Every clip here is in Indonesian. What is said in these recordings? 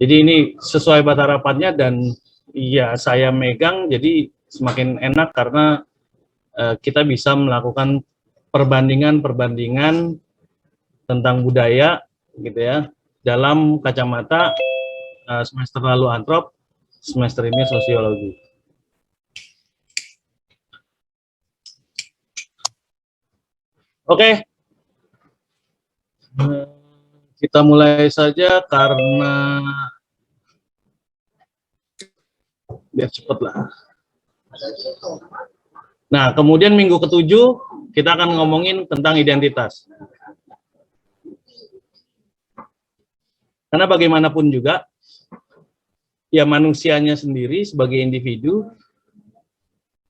Jadi ini sesuai batas harapannya dan ya saya megang jadi semakin enak karena kita bisa melakukan perbandingan tentang budaya gitu ya dalam kacamata semester lalu antrop, semester ini sosiologi. Oke. Kita mulai saja karena biar cepat lah. Nah, kemudian minggu ke-7 kita akan ngomongin tentang identitas. Karena bagaimanapun juga, ya manusianya sendiri sebagai individu,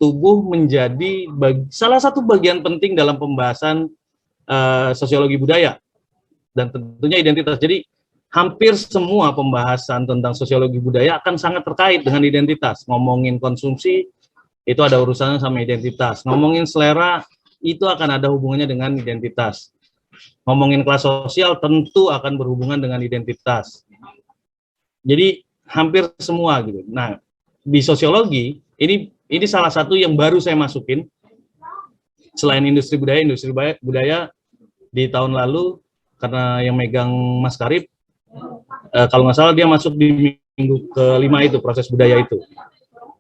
tubuh menjadi salah satu bagian penting dalam pembahasan sosiologi budaya dan tentunya identitas. Jadi hampir semua pembahasan tentang sosiologi budaya akan sangat terkait dengan identitas. Ngomongin konsumsi, itu ada urusannya sama identitas. Ngomongin selera, itu akan ada hubungannya dengan identitas. Ngomongin kelas sosial, tentu akan berhubungan dengan identitas. Jadi hampir semua gitu. Nah, di sosiologi, ini salah satu yang baru saya masukin. Selain industri budaya di tahun lalu, karena yang megang Mas Karib, kalau nggak salah dia masuk di minggu ke-5 itu, proses budaya itu.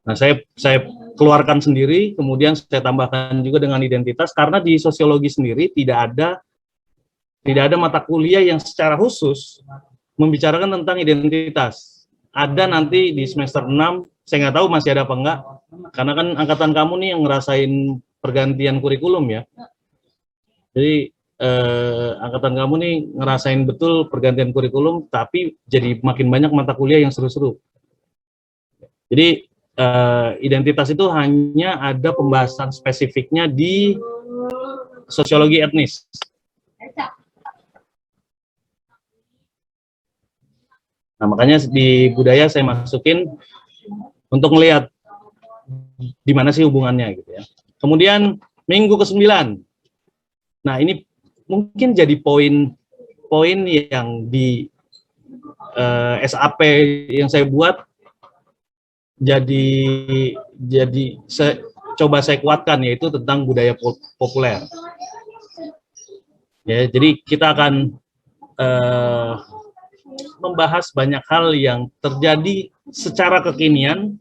Nah, saya keluarkan sendiri, kemudian saya tambahkan juga dengan identitas, karena di sosiologi sendiri tidak ada mata kuliah yang secara khusus membicarakan tentang identitas. Ada nanti di semester 6, saya nggak tahu masih ada apa enggak, karena kan angkatan kamu nih yang ngerasain pergantian kurikulum ya. Jadi angkatan kamu nih ngerasain betul pergantian kurikulum, tapi jadi makin banyak mata kuliah yang seru-seru. Jadi identitas itu hanya ada pembahasan spesifiknya di sosiologi etnis. Nah, makanya di budaya saya masukin untuk melihat di mana sih hubungannya gitu ya. Kemudian minggu ke-9. Nah, ini mungkin jadi poin yang di SAP yang saya buat coba saya kuatkan, yaitu tentang budaya populer. Ya, jadi kita akan membahas banyak hal yang terjadi secara kekinian,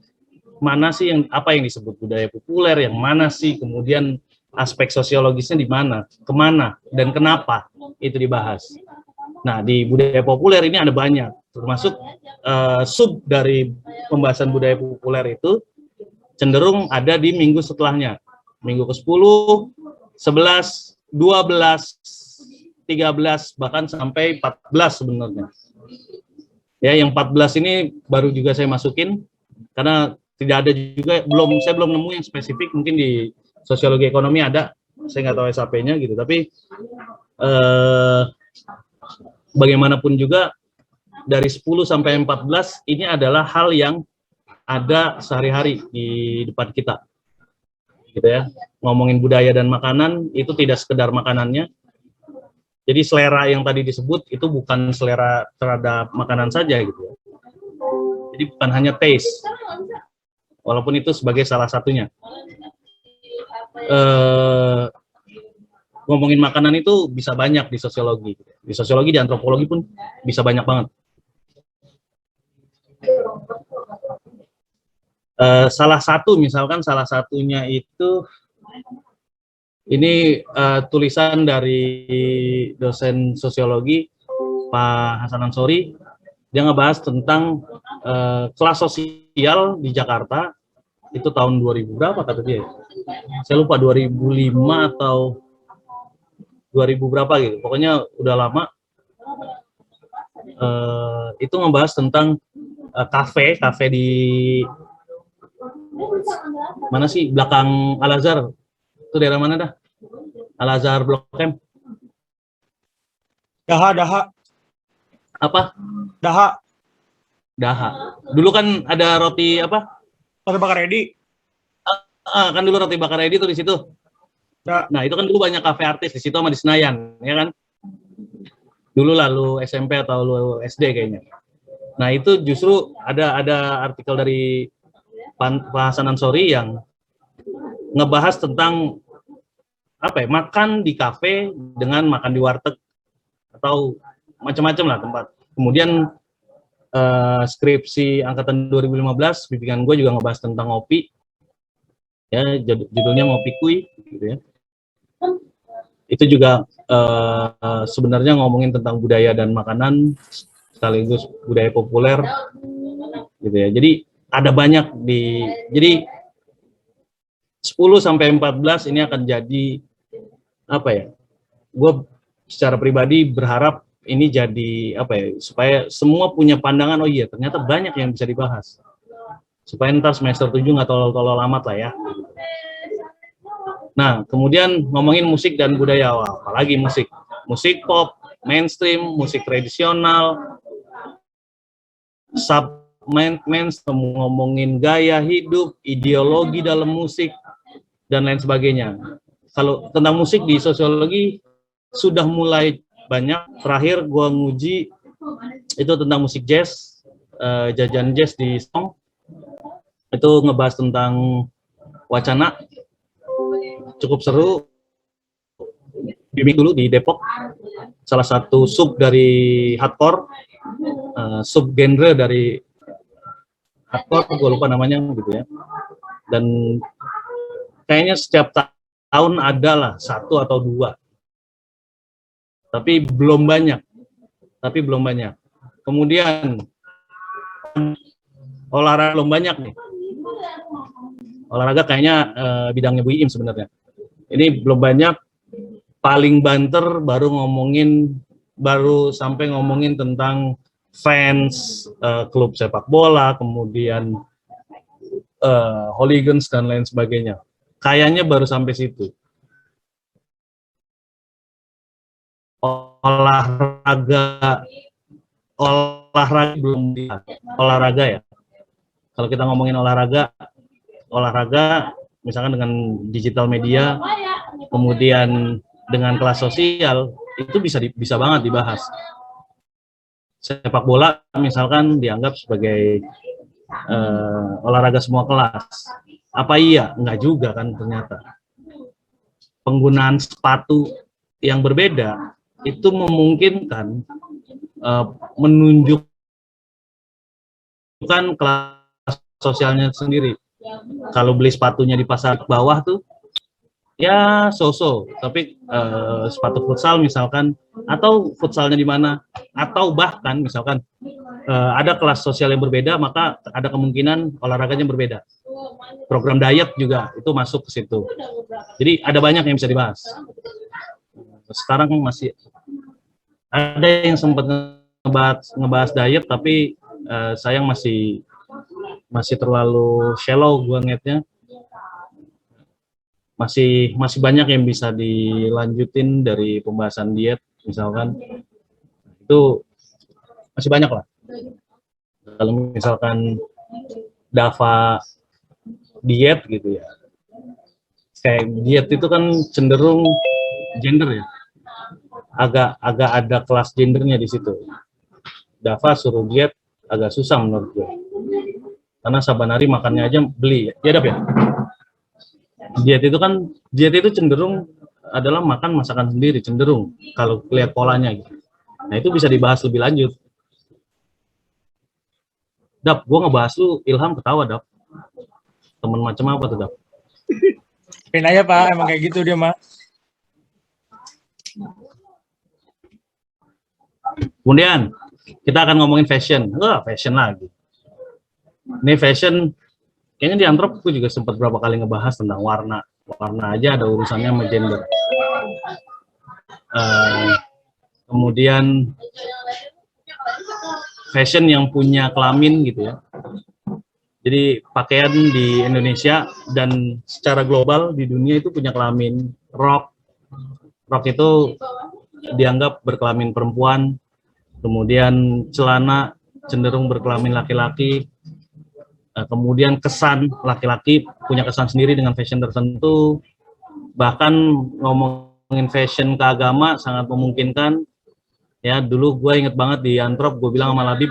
mana sih apa yang disebut budaya populer, yang mana sih kemudian aspek sosiologisnya di mana, kemana, dan kenapa itu dibahas. Nah, di budaya populer ini ada banyak, termasuk sub dari pembahasan budaya populer itu cenderung ada di minggu setelahnya, minggu ke-10, 11, 12, 13, bahkan sampai 14 sebenarnya. Ya, yang 14 ini baru juga saya masukin karena tidak ada juga, saya belum nemu yang spesifik. Mungkin di sosiologi ekonomi ada, saya nggak tahu SAP-nya gitu, tapi bagaimanapun juga dari 10 sampai 14 ini adalah hal yang ada sehari-hari di depan kita gitu ya. Ngomongin budaya dan makanan itu tidak sekedar makanannya. Jadi selera yang tadi disebut itu bukan selera terhadap makanan saja gitu ya. Jadi bukan hanya taste, walaupun itu sebagai salah satunya. Ngomongin makanan itu bisa banyak di sosiologi. Di sosiologi, di antropologi pun bisa banyak banget. Salah satunya itu ini tulisan dari dosen sosiologi Pak Hasan Ansori. Dia ngebahas tentang kelas sosial di Jakarta itu tahun 2000 berapa kata dia? Saya lupa, 2005 atau 2000 berapa gitu. Pokoknya udah lama. Itu ngebahas tentang kafe di mana sih, belakang Al-Azhar. Itu daerah mana dah? Al-Azhar Blok M. Daha. Apa? Daha. Dulu kan ada roti apa? Roti bakar Edi. Kan dulu roti bakar Edi tuh di situ. Ya. Nah, itu kan dulu banyak kafe artis di situ sama di Senayan, ya kan? Dulu lalu SMP atau lu SD kayaknya. Nah itu justru ada artikel dari Pak Hasan Ansori yang ngebahas tentang apa ya, makan di kafe dengan makan di warteg atau macam-macam lah tempat. Kemudian skripsi angkatan 2015 bimbingan gue juga ngebahas tentang ngopi, ya judulnya Ngopi Kuy gitu ya. Itu juga sebenarnya ngomongin tentang budaya dan makanan sekaligus budaya populer gitu ya. Jadi ada banyak jadi 10 sampai 14 ini akan jadi apa ya? Gue secara pribadi berharap ini jadi apa ya? Supaya semua punya pandangan, oh iya ternyata banyak yang bisa dibahas. Supaya ntar semester 7 nggak tolol-tolol amat lah ya. Nah, kemudian ngomongin musik dan budaya, wah, apalagi musik. Musik pop, mainstream, musik tradisional, ngomongin gaya hidup, ideologi dalam musik, dan lain sebagainya. Kalau tentang musik di sosiologi sudah mulai banyak. Terakhir gua nguji itu tentang musik jazz, jajan jazz di Song. Itu ngebahas tentang wacana, cukup seru. Bimbing dulu di Depok, salah satu sub dari hardcore, sub genre dari hardcore, gue lupa namanya gitu ya. Dan kayaknya setiap tahun ada lah 1 atau 2, tapi belum banyak. Kemudian olahraga belum banyak nih. Olahraga kayaknya bidangnya Bu Iim sebenarnya. Ini belum banyak. Paling banter baru sampai ngomongin tentang fans klub sepak bola, kemudian hooligans dan lain sebagainya. Kayaknya baru sampai situ. Olahraga belum dilihat. Olahraga ya. Kalau kita ngomongin olahraga misalkan dengan digital media, kemudian dengan kelas sosial, itu bisa banget dibahas. Sepak bola misalkan dianggap sebagai olahraga semua kelas. Apa iya? Enggak juga kan ternyata. Penggunaan sepatu yang berbeda itu memungkinkan menunjukkan kelas sosialnya sendiri. Kalau beli sepatunya di pasar bawah tuh ya so-so, tapi sepatu futsal misalkan, atau futsalnya di mana, atau bahkan misalkan ada kelas sosial yang berbeda, maka ada kemungkinan olahraganya berbeda. Program diet juga itu masuk ke situ. Jadi ada banyak yang bisa dibahas. Sekarang masih ada yang sempat ngebahas diet, tapi sayang masih terlalu shallow gue ngeliatnya. Masih banyak yang bisa dilanjutin dari pembahasan diet misalkan, itu masih banyak lah. Kalau misalkan Dava diet gitu ya, kayak diet itu kan cenderung gender ya, agak ada kelas gendernya di situ. Dava suruh diet agak susah menurut gue, karena saban hari makannya aja beli ya Dav ya. Diet itu cenderung adalah makan masakan sendiri, cenderung kalau lihat polanya gitu. Nah itu bisa dibahas lebih lanjut. Dap, gue ngebahas lu, Ilham ketawa Dap. Temen macam apa tuh Dap? Pengen aja Pak, emang kayak gitu dia mah. Kemudian kita akan ngomongin fashion. Wah, fashion lagi. Ini fashion, kayaknya di Antrop gue juga sempat berapa kali ngebahas tentang warna. Warna aja ada urusannya sama gender. Kemudian fashion yang punya kelamin gitu ya. Jadi pakaian di Indonesia dan secara global di dunia itu punya kelamin. Rok itu dianggap berkelamin perempuan. Kemudian celana cenderung berkelamin laki-laki. Kemudian kesan laki-laki punya kesan sendiri dengan fashion tertentu. Bahkan ngomongin fashion ke agama sangat memungkinkan. Ya, dulu gue inget banget di Antrop, gue bilang sama Labib,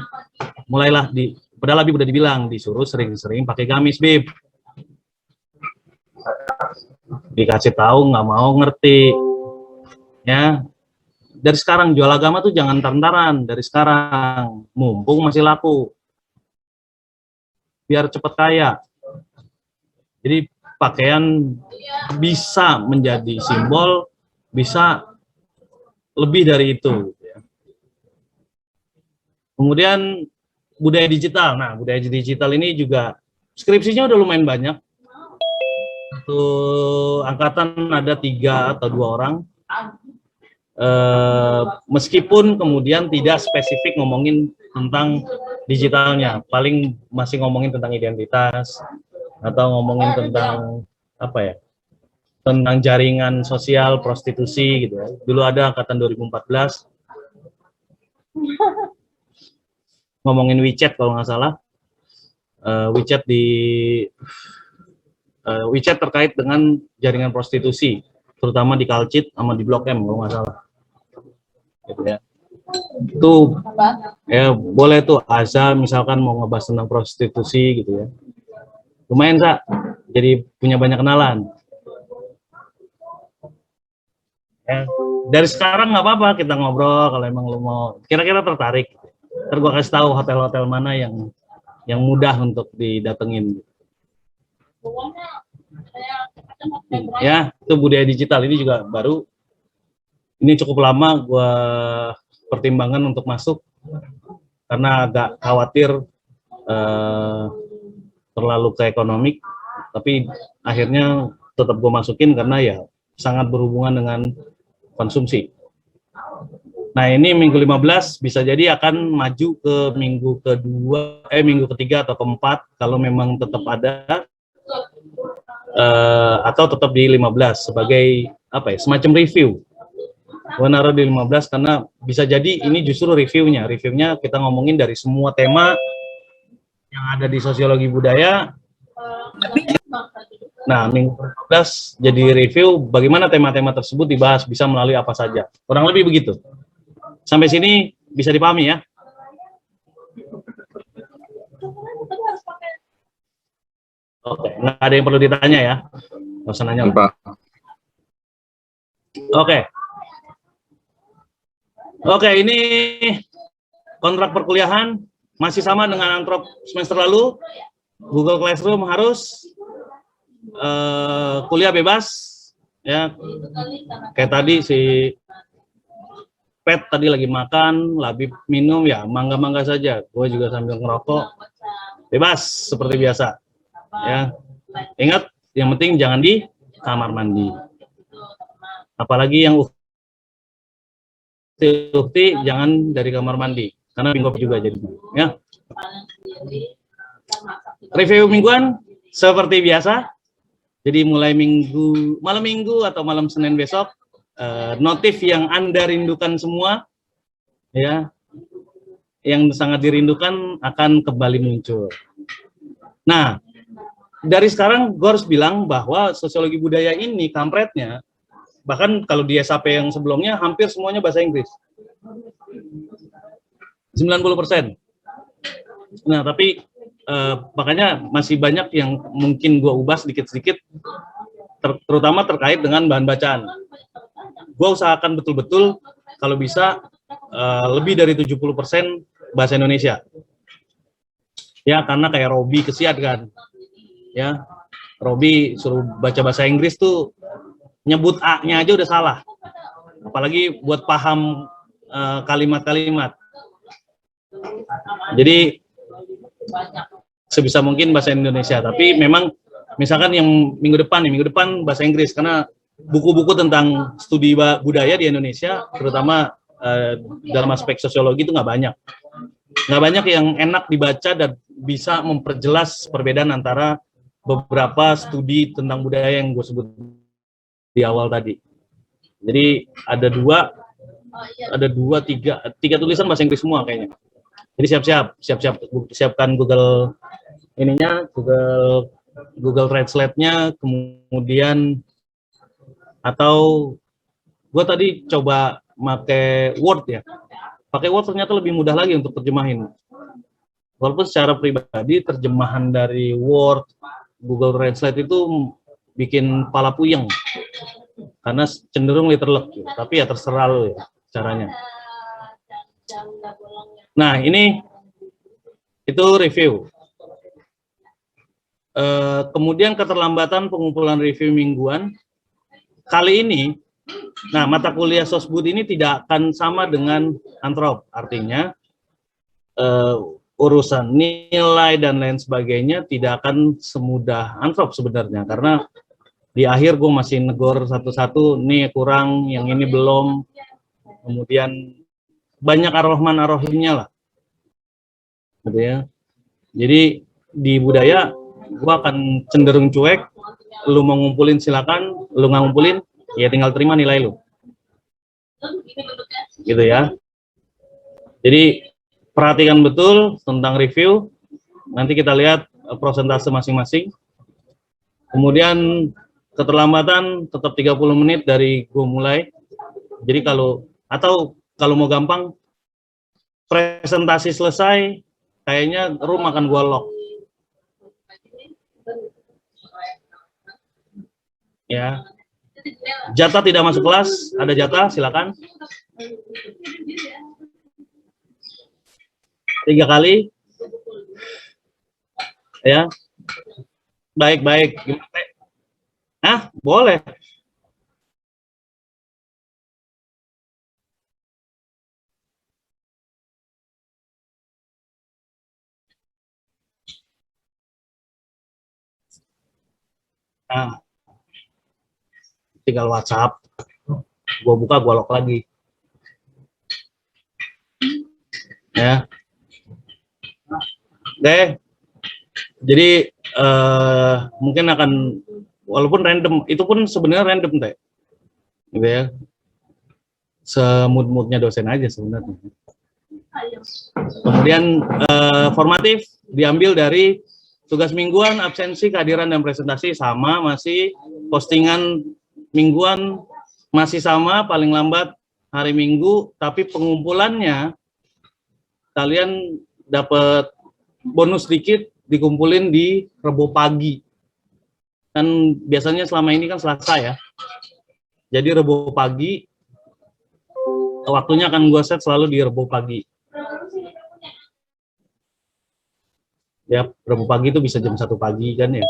mulailah padahal Labib udah dibilang, disuruh sering-sering pakai gamis, Bib. Dikasih tahu nggak mau ngerti. Ya, dari sekarang jual agama tuh jangan taran-taran, dari sekarang, mumpung masih laku. Biar cepet kaya. Jadi pakaian bisa menjadi simbol, bisa lebih dari itu. Kemudian budaya digital. Nah, budaya digital ini juga skripsinya udah lumayan banyak. Tuh angkatan ada 3 atau 2 orang. Meskipun kemudian tidak spesifik ngomongin tentang digitalnya, paling masih ngomongin tentang identitas atau ngomongin tentang apa ya, tentang jaringan sosial prostitusi gitu ya. Dulu ada angkatan 2014 ngomongin WeChat kalau nggak salah, WeChat WeChat terkait dengan jaringan prostitusi, terutama di Kalcit sama di Blok M kalau nggak salah. Gitu ya. Itu ya boleh tuh Aza misalkan mau ngebahas tentang prostitusi gitu ya. Lumayan Kak, jadi punya banyak kenalan. Ya, dari sekarang nggak apa-apa kita ngobrol kalau emang lu mau kira-kira tertarik. Ntar gua kasih tahu hotel-hotel mana yang mudah untuk didatengin. Ya, itu budaya digital ini juga baru. Ini cukup lama gua pertimbangan untuk masuk karena agak khawatir terlalu ke ekonomik, tapi akhirnya tetap gue masukin karena ya sangat berhubungan dengan konsumsi. Nah ini minggu 15 bisa jadi akan maju ke minggu minggu ketiga atau keempat kalau memang tetap ada, atau tetap di 15 sebagai apa ya, semacam review. Gue naruh di 15 karena bisa jadi ini justru reviewnya kita ngomongin dari semua tema yang ada di sosiologi budaya. Nah, minggu 15 jadi review bagaimana tema-tema tersebut dibahas, bisa melalui apa saja. Kurang lebih begitu. Sampai sini bisa dipahami ya? Oke, nggak ada yang perlu ditanya ya? Nggak usah nanya. Oke, ini kontrak perkuliahan masih sama dengan Antrop semester lalu. Google Classroom harus, kuliah bebas ya. Kayak tadi si Pet tadi lagi makan, Labib minum ya, mangga-mangga saja. Gue juga sambil ngerokok, bebas seperti biasa ya. Ingat, yang penting jangan di kamar mandi. Apalagi yang ukti jangan dari kamar mandi karena minggu juga jadi ya. Review mingguan seperti biasa. Jadi mulai malam minggu atau malam Senin besok, notif yang Anda rindukan semua ya, yang sangat dirindukan akan kembali muncul. Nah, dari sekarang gue harus bilang bahwa sosiologi budaya ini kampretnya, bahkan kalau di SAP yang sebelumnya hampir semuanya bahasa Inggris. 90%. Nah, tapi makanya masih banyak yang mungkin gue ubah sedikit-sedikit, terutama terkait dengan bahan bacaan. Gue usahakan betul-betul kalau bisa lebih dari 70% bahasa Indonesia. Ya, karena kayak Robi kesian kan. Ya, Robi suruh baca bahasa Inggris tuh nyebut A-nya aja udah salah. Apalagi buat paham kalimat-kalimat. Jadi sebisa mungkin bahasa Indonesia, tapi memang misalkan yang minggu depan bahasa Inggris karena buku-buku tentang studi budaya di Indonesia terutama dalam aspek sosiologi itu nggak banyak yang enak dibaca dan bisa memperjelas perbedaan antara beberapa studi tentang budaya yang gue sebut di awal tadi. Jadi ada tiga tulisan bahasa Inggris semua kayaknya. Jadi siapkan Google Google Translate-nya, kemudian atau gue tadi coba pakai Word ya. Pakai Word ternyata lebih mudah lagi untuk terjemahin. Walaupun secara pribadi terjemahan dari Word, Google Translate itu bikin kepala puyeng karena cenderung letterlek, gitu. Tapi ya terserah lo ya caranya. Nah ini itu review. Kemudian keterlambatan pengumpulan review mingguan. Kali ini, nah mata kuliah Sosbud ini tidak akan sama dengan Antrop. Artinya urusan nilai dan lain sebagainya tidak akan semudah Antrop sebenarnya. Karena di akhir gue masih negor satu-satu, nih kurang, yang ini belum. Kemudian banyak ar-Rahman ar-Rahimnya lah. Gitu ya. Jadi di budaya gue akan cenderung cuek. Lu mau ngumpulin silakan, lu nggak ngumpulin ya tinggal terima nilai lu. Gitu ya. Jadi perhatikan betul tentang review. Nanti kita lihat prosentase masing-masing. Kemudian keterlambatan tetap 30 menit dari gue mulai. Jadi kalau mau gampang, presentasi selesai, kayaknya room akan gue lock. Ya. Jatah tidak masuk kelas, ada jatah, silakan. 3 kali. Ya. Baik. Ah, boleh. Nah, tinggal WhatsApp. Gua buka, gua lock lagi. Ya. Oke. Jadi mungkin akan walaupun random, itu pun sebenarnya random teh. Gitu ya. Semut-mutnya dosen aja sebenarnya. Kemudian formatif diambil dari tugas mingguan, absensi, kehadiran dan presentasi sama, masih postingan mingguan masih sama, paling lambat hari Minggu, tapi pengumpulannya kalian dapat bonus sedikit dikumpulin di Rebo pagi. Kan biasanya selama ini kan Selasa ya. Jadi Rebo pagi waktunya akan gue set selalu di Rebo pagi. Ya, Rabu pagi itu bisa jam 1 pagi kan ya.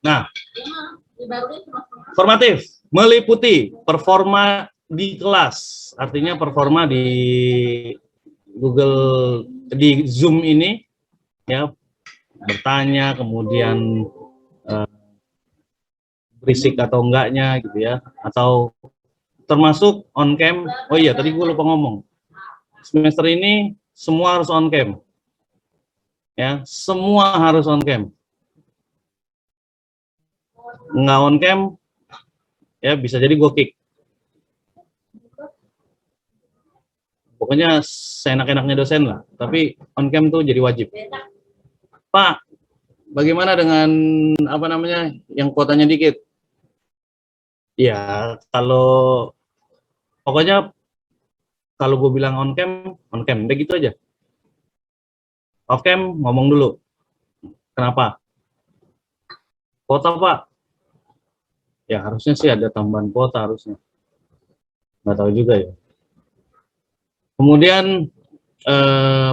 Nah, formatif meliputi performa di kelas, artinya performa di Google, di Zoom ini ya, bertanya, kemudian berisik atau enggaknya gitu ya, atau termasuk on cam. Oh iya, tadi gue lupa ngomong, semester ini semua harus on cam. Ya, semua harus on cam. Nggak on cam, ya bisa jadi gue kick. Pokoknya seenak-enaknya dosen lah. Tapi on cam tuh jadi wajib. Pak, bagaimana dengan apa namanya yang kuotanya dikit? Ya, kalau pokoknya kalau gue bilang on cam, udah gitu aja. Off cam ngomong dulu. Kenapa? Kuota Pak? Ya harusnya sih ada tambahan kuota harusnya. Nggak tahu juga ya. Kemudian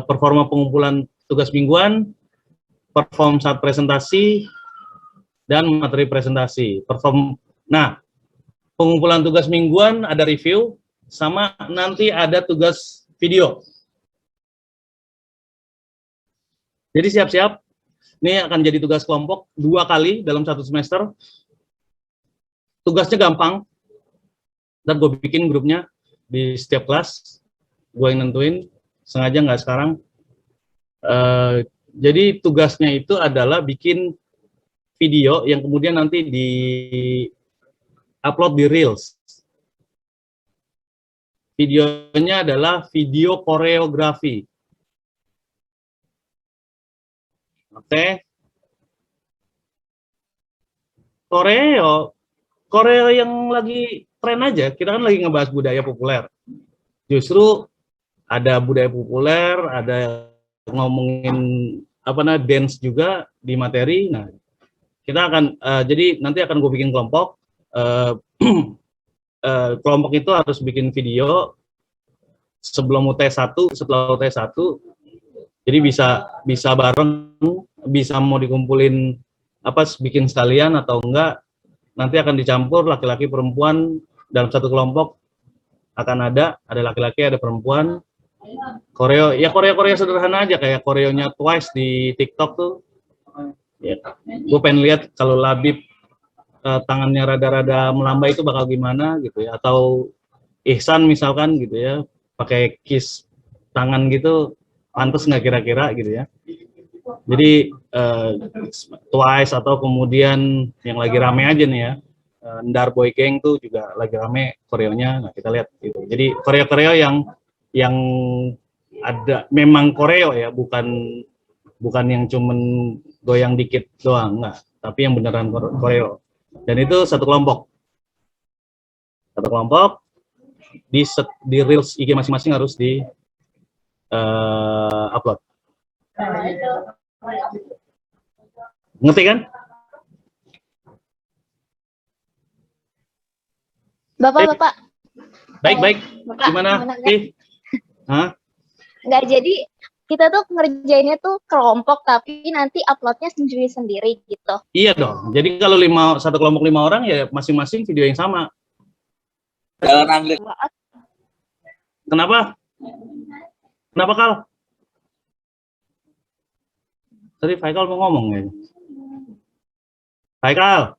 performa pengumpulan tugas mingguan, perform saat presentasi, dan materi presentasi. Nah, pengumpulan tugas mingguan ada review, sama nanti ada tugas video. Jadi siap-siap, ini akan jadi tugas kelompok 2 kali dalam 1 semester. Tugasnya gampang, dan gue bikin grupnya di setiap kelas, gue yang nentuin, sengaja nggak sekarang. Jadi tugasnya itu adalah bikin video yang kemudian nanti di-upload di Reels. Videonya adalah video koreografi. Oke. Koreo yang lagi tren aja. Kita kan lagi ngebahas budaya populer. Justru ada budaya populer, ada ngomongin dance juga di materi. Nah, kita akan jadi nanti akan gue bikin kelompok. Kelompok itu harus bikin video sebelum UT1, setelah UT1. Jadi bisa bareng, bisa mau dikumpulin bikin sekalian atau enggak. Nanti akan dicampur laki-laki perempuan dalam satu kelompok, akan ada laki-laki, ada perempuan. Koreo sederhana aja, kayak koreonya Twice di TikTok tuh. Ya, gue pengen lihat kalau Labib tangannya rada-rada melambai itu bakal gimana gitu ya, atau Ihsan misalkan gitu ya, pakai kiss tangan gitu, pantas nggak kira-kira gitu ya. Jadi Twice atau kemudian yang lagi rame aja nih ya, Ndar Boy Gang tuh juga lagi rame koreonya. Nah, kita lihat gitu. Jadi koreo yang ada memang koreo ya, bukan yang cuman goyang dikit doang, enggak, tapi yang beneran koreo. Dan itu satu kelompok di reels IG masing-masing harus di upload. Ngerti kan? Bapak. Baik. Bapak, gimana? Hah? Nggak, jadi kita tuh ngerjainnya tuh kelompok, tapi nanti uploadnya sendiri-sendiri gitu. Iya dong. Jadi kalau satu kelompok 5 orang ya masing-masing video yang sama. Kenapa? Kenapa, Kal? Tadi Faikal mau ngomong ya? Faikal?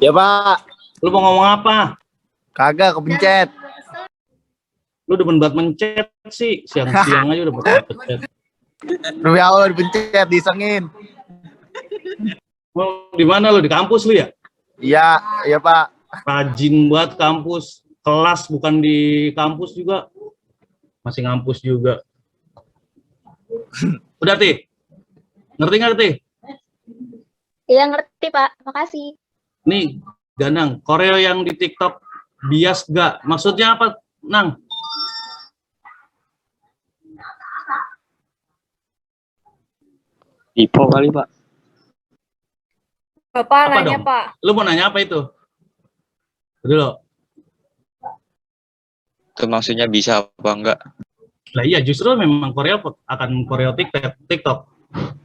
Ya, Pak. Lu mau ngomong apa? Kagak, kepencet. Lu demen banget mencet sih. Siang-siang aja udah mencet. Demi Allah dipencet, disengin. Di mana lu? Di kampus lu ya? Iya, Pak. Rajin banget kampus. Kelas bukan di kampus juga. Masih ngampus juga. Udah, Ti? Ngerti nggak, Ti? Iya, ngerti, Pak. Makasih. Nih, Danang, koreo yang di TikTok bias gak? Maksudnya apa, Nang? Ipo kali, Pak. Bapak Apa nanya, dong? Pak. Lu mau nanya apa itu? Dulu. Itu maksudnya bisa apa enggak? Lah iya, justru memang koreo akan koreo TikTok.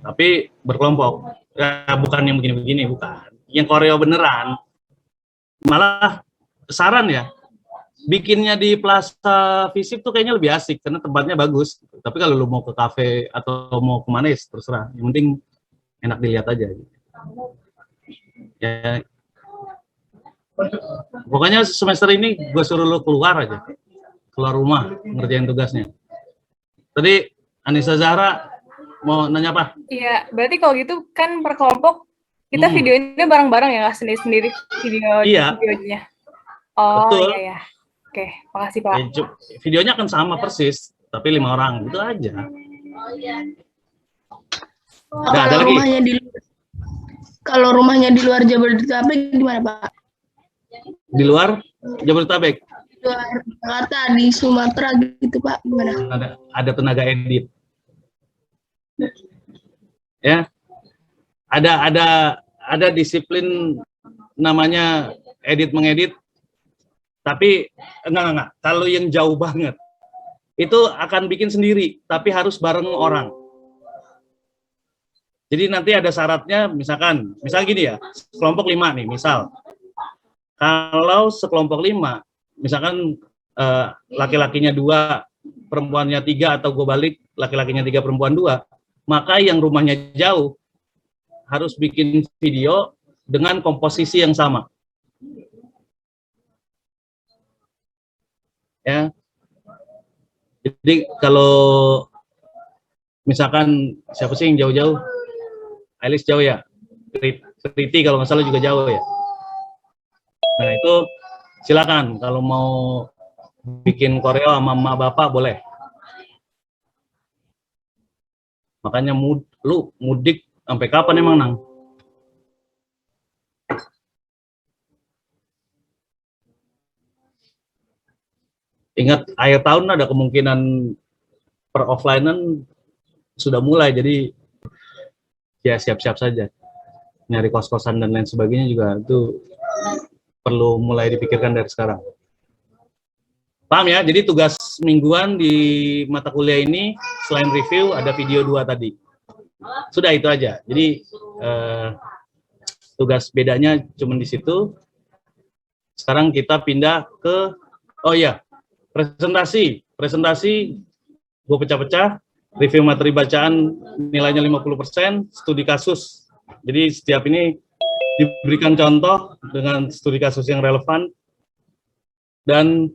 Tapi berkelompok. Ya, bukan yang begini-begini, bukan. Yang koreo beneran. Malah saran ya, bikinnya di Plaza Visip tuh kayaknya lebih asik karena tempatnya bagus. Tapi kalau lu mau ke kafe atau mau kemana ya terserah. Yang penting enak dilihat aja. Ya, pokoknya semester ini gue suruh lu keluar aja, keluar rumah ngerjain tugasnya. Tadi Anissa Zahra mau nanya apa? Iya, berarti kalau gitu kan per kelompok kita videonya bareng-bareng ya, nggak sendiri-sendiri videonya. Oh, betul. Iya. Oke, makasih, Pak. Videonya akan sama persis, tapi 5 orang, itu aja. Nggak ada lagi. Kalau rumahnya di luar Jabodetabek gimana, Pak? Di luar Jabodetabek? Di luar Jakarta, di Sumatera gitu, Pak. Gimana? Ada tenaga edit. Ya. Ada disiplin namanya edit mengedit. Tapi enggak. Kalau yang jauh banget itu akan bikin sendiri, tapi harus bareng orang. Jadi nanti ada syaratnya, misal gini ya, kelompok 5 nih, misal. Kalau sekelompok 5, misalkan laki-lakinya 2, perempuannya 3, atau gue balik, laki-lakinya 3, perempuan 2, maka yang rumahnya jauh harus bikin video dengan komposisi yang sama. Ya. Jadi kalau misalkan siapa sih yang jauh-jauh? Ailis jauh ya, Kriti kalau nggak salah juga jauh ya. Nah itu silakan kalau mau bikin koreo sama mama bapak boleh. Makanya lu mudik sampai kapan emang, Nang? ingat akhir tahun ada kemungkinan per offline-an sudah mulai, jadi ya siap-siap saja. Nyari kos-kosan dan lain sebagainya juga itu perlu mulai dipikirkan dari sekarang. Paham ya? Jadi tugas mingguan di mata kuliah ini selain review ada video 2 tadi. Sudah itu aja. Jadi tugas bedanya cuma di situ. Sekarang kita pindah ke presentasi. Presentasi gue pecah-pecah. Review materi bacaan nilainya 50%, studi kasus. Jadi setiap ini diberikan contoh dengan studi kasus yang relevan, dan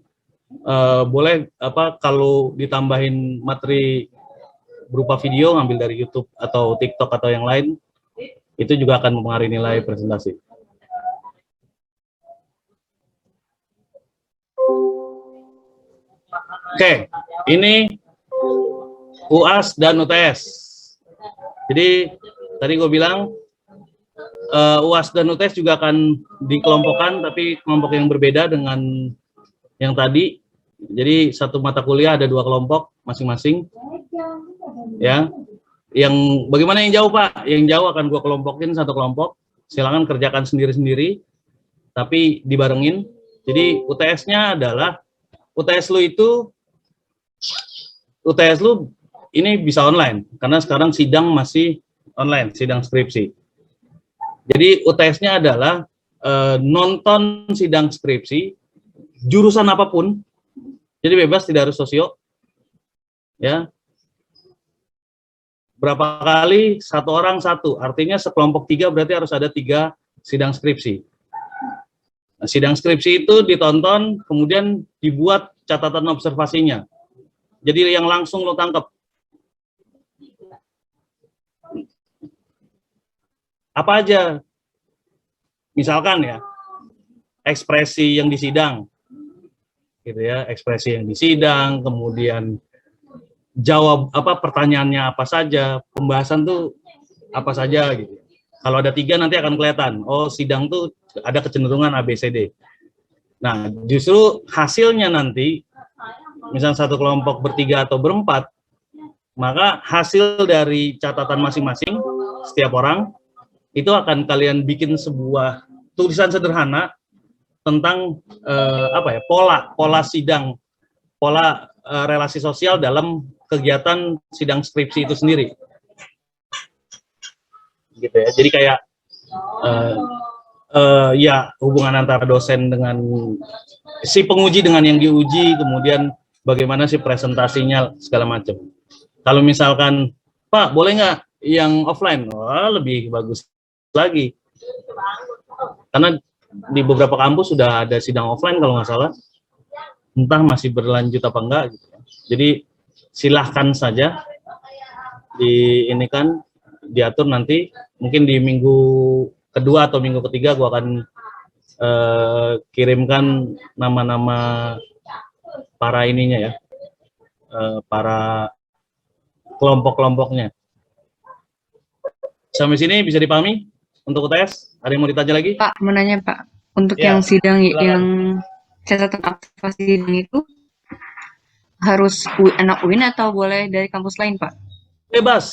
boleh kalau ditambahin materi berupa video ngambil dari YouTube atau TikTok atau yang lain, itu juga akan mempengaruhi nilai presentasi. Oke, ini UAS dan UTS. Jadi tadi gue bilang UAS dan UTS juga akan dikelompokkan, tapi kelompok yang berbeda dengan yang tadi. Jadi satu mata kuliah ada 2 kelompok masing-masing. Ya, yang bagaimana yang jauh Pak? Yang jauh akan gue kelompokin satu kelompok. Silakan kerjakan sendiri-sendiri, tapi dibarengin. Jadi UTS-nya adalah UTS lu ini bisa online, karena sekarang sidang masih online, sidang skripsi. Jadi UTS-nya adalah nonton sidang skripsi, jurusan apapun, jadi bebas, tidak harus sosio. Ya, berapa kali? 1 orang 1, artinya sekelompok 3 berarti harus ada 3 sidang skripsi. Nah, sidang skripsi itu ditonton, kemudian dibuat catatan observasinya. Jadi yang langsung lo tangkap. Apa aja? Misalkan ya, ekspresi yang di sidang, gitu ya, ekspresi yang di sidang, kemudian jawab pertanyaannya apa saja, pembahasan tuh apa saja gitu. Kalau ada 3 nanti akan kelihatan, oh sidang tuh ada kecenderungan ABCD. Nah, justru hasilnya nanti, misalnya satu kelompok ber-3 atau ber-4, maka hasil dari catatan masing-masing setiap orang itu akan kalian bikin sebuah tulisan sederhana tentang pola sidang, pola relasi sosial dalam kegiatan sidang skripsi itu sendiri, gitu ya. Jadi kayak hubungan antara dosen dengan si penguji dengan yang diuji, kemudian bagaimana sih presentasinya segala macam. Kalau misalkan Pak boleh nggak yang offline, wah lebih bagus lagi, karena di beberapa kampus sudah ada sidang offline kalau nggak salah, entah masih berlanjut apa enggak gitu. Jadi silahkan saja diatur nanti, mungkin di minggu kedua atau minggu ketiga gua akan kirimkan nama-nama para ininya ya, para kelompok-kelompoknya. Sampai sini bisa dipahami untuk UTS? Ada yang mau ditanya lagi? Pak, mau nanya Pak, untuk Ya, yang sidang silakan. yang catatan observasi sidang itu harus anak UIN atau boleh dari kampus lain Pak? Bebas.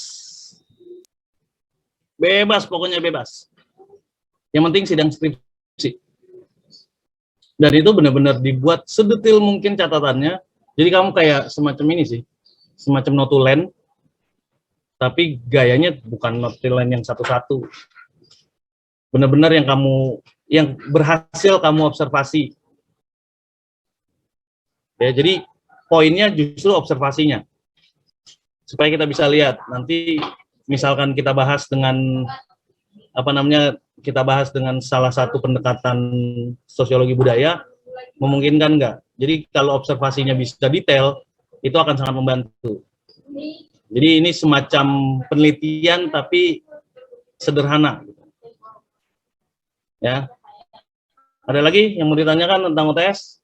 Bebas, pokoknya bebas. Yang penting sidang skripsi. Dan itu benar-benar dibuat sedetail mungkin catatannya. Jadi kamu kayak semacam ini sih, semacam notulen, tapi gayanya bukan notulen yang satu-satu. Benar-benar yang berhasil kamu observasi. Ya, jadi poinnya justru observasinya. Supaya kita bisa lihat nanti misalkan kita bahas dengan kita bahas dengan salah satu pendekatan sosiologi budaya, memungkinkan nggak? Jadi kalau observasinya bisa detail, itu akan sangat membantu. Jadi ini semacam penelitian tapi sederhana. Ya, ada lagi yang mau ditanyakan tentang UTS?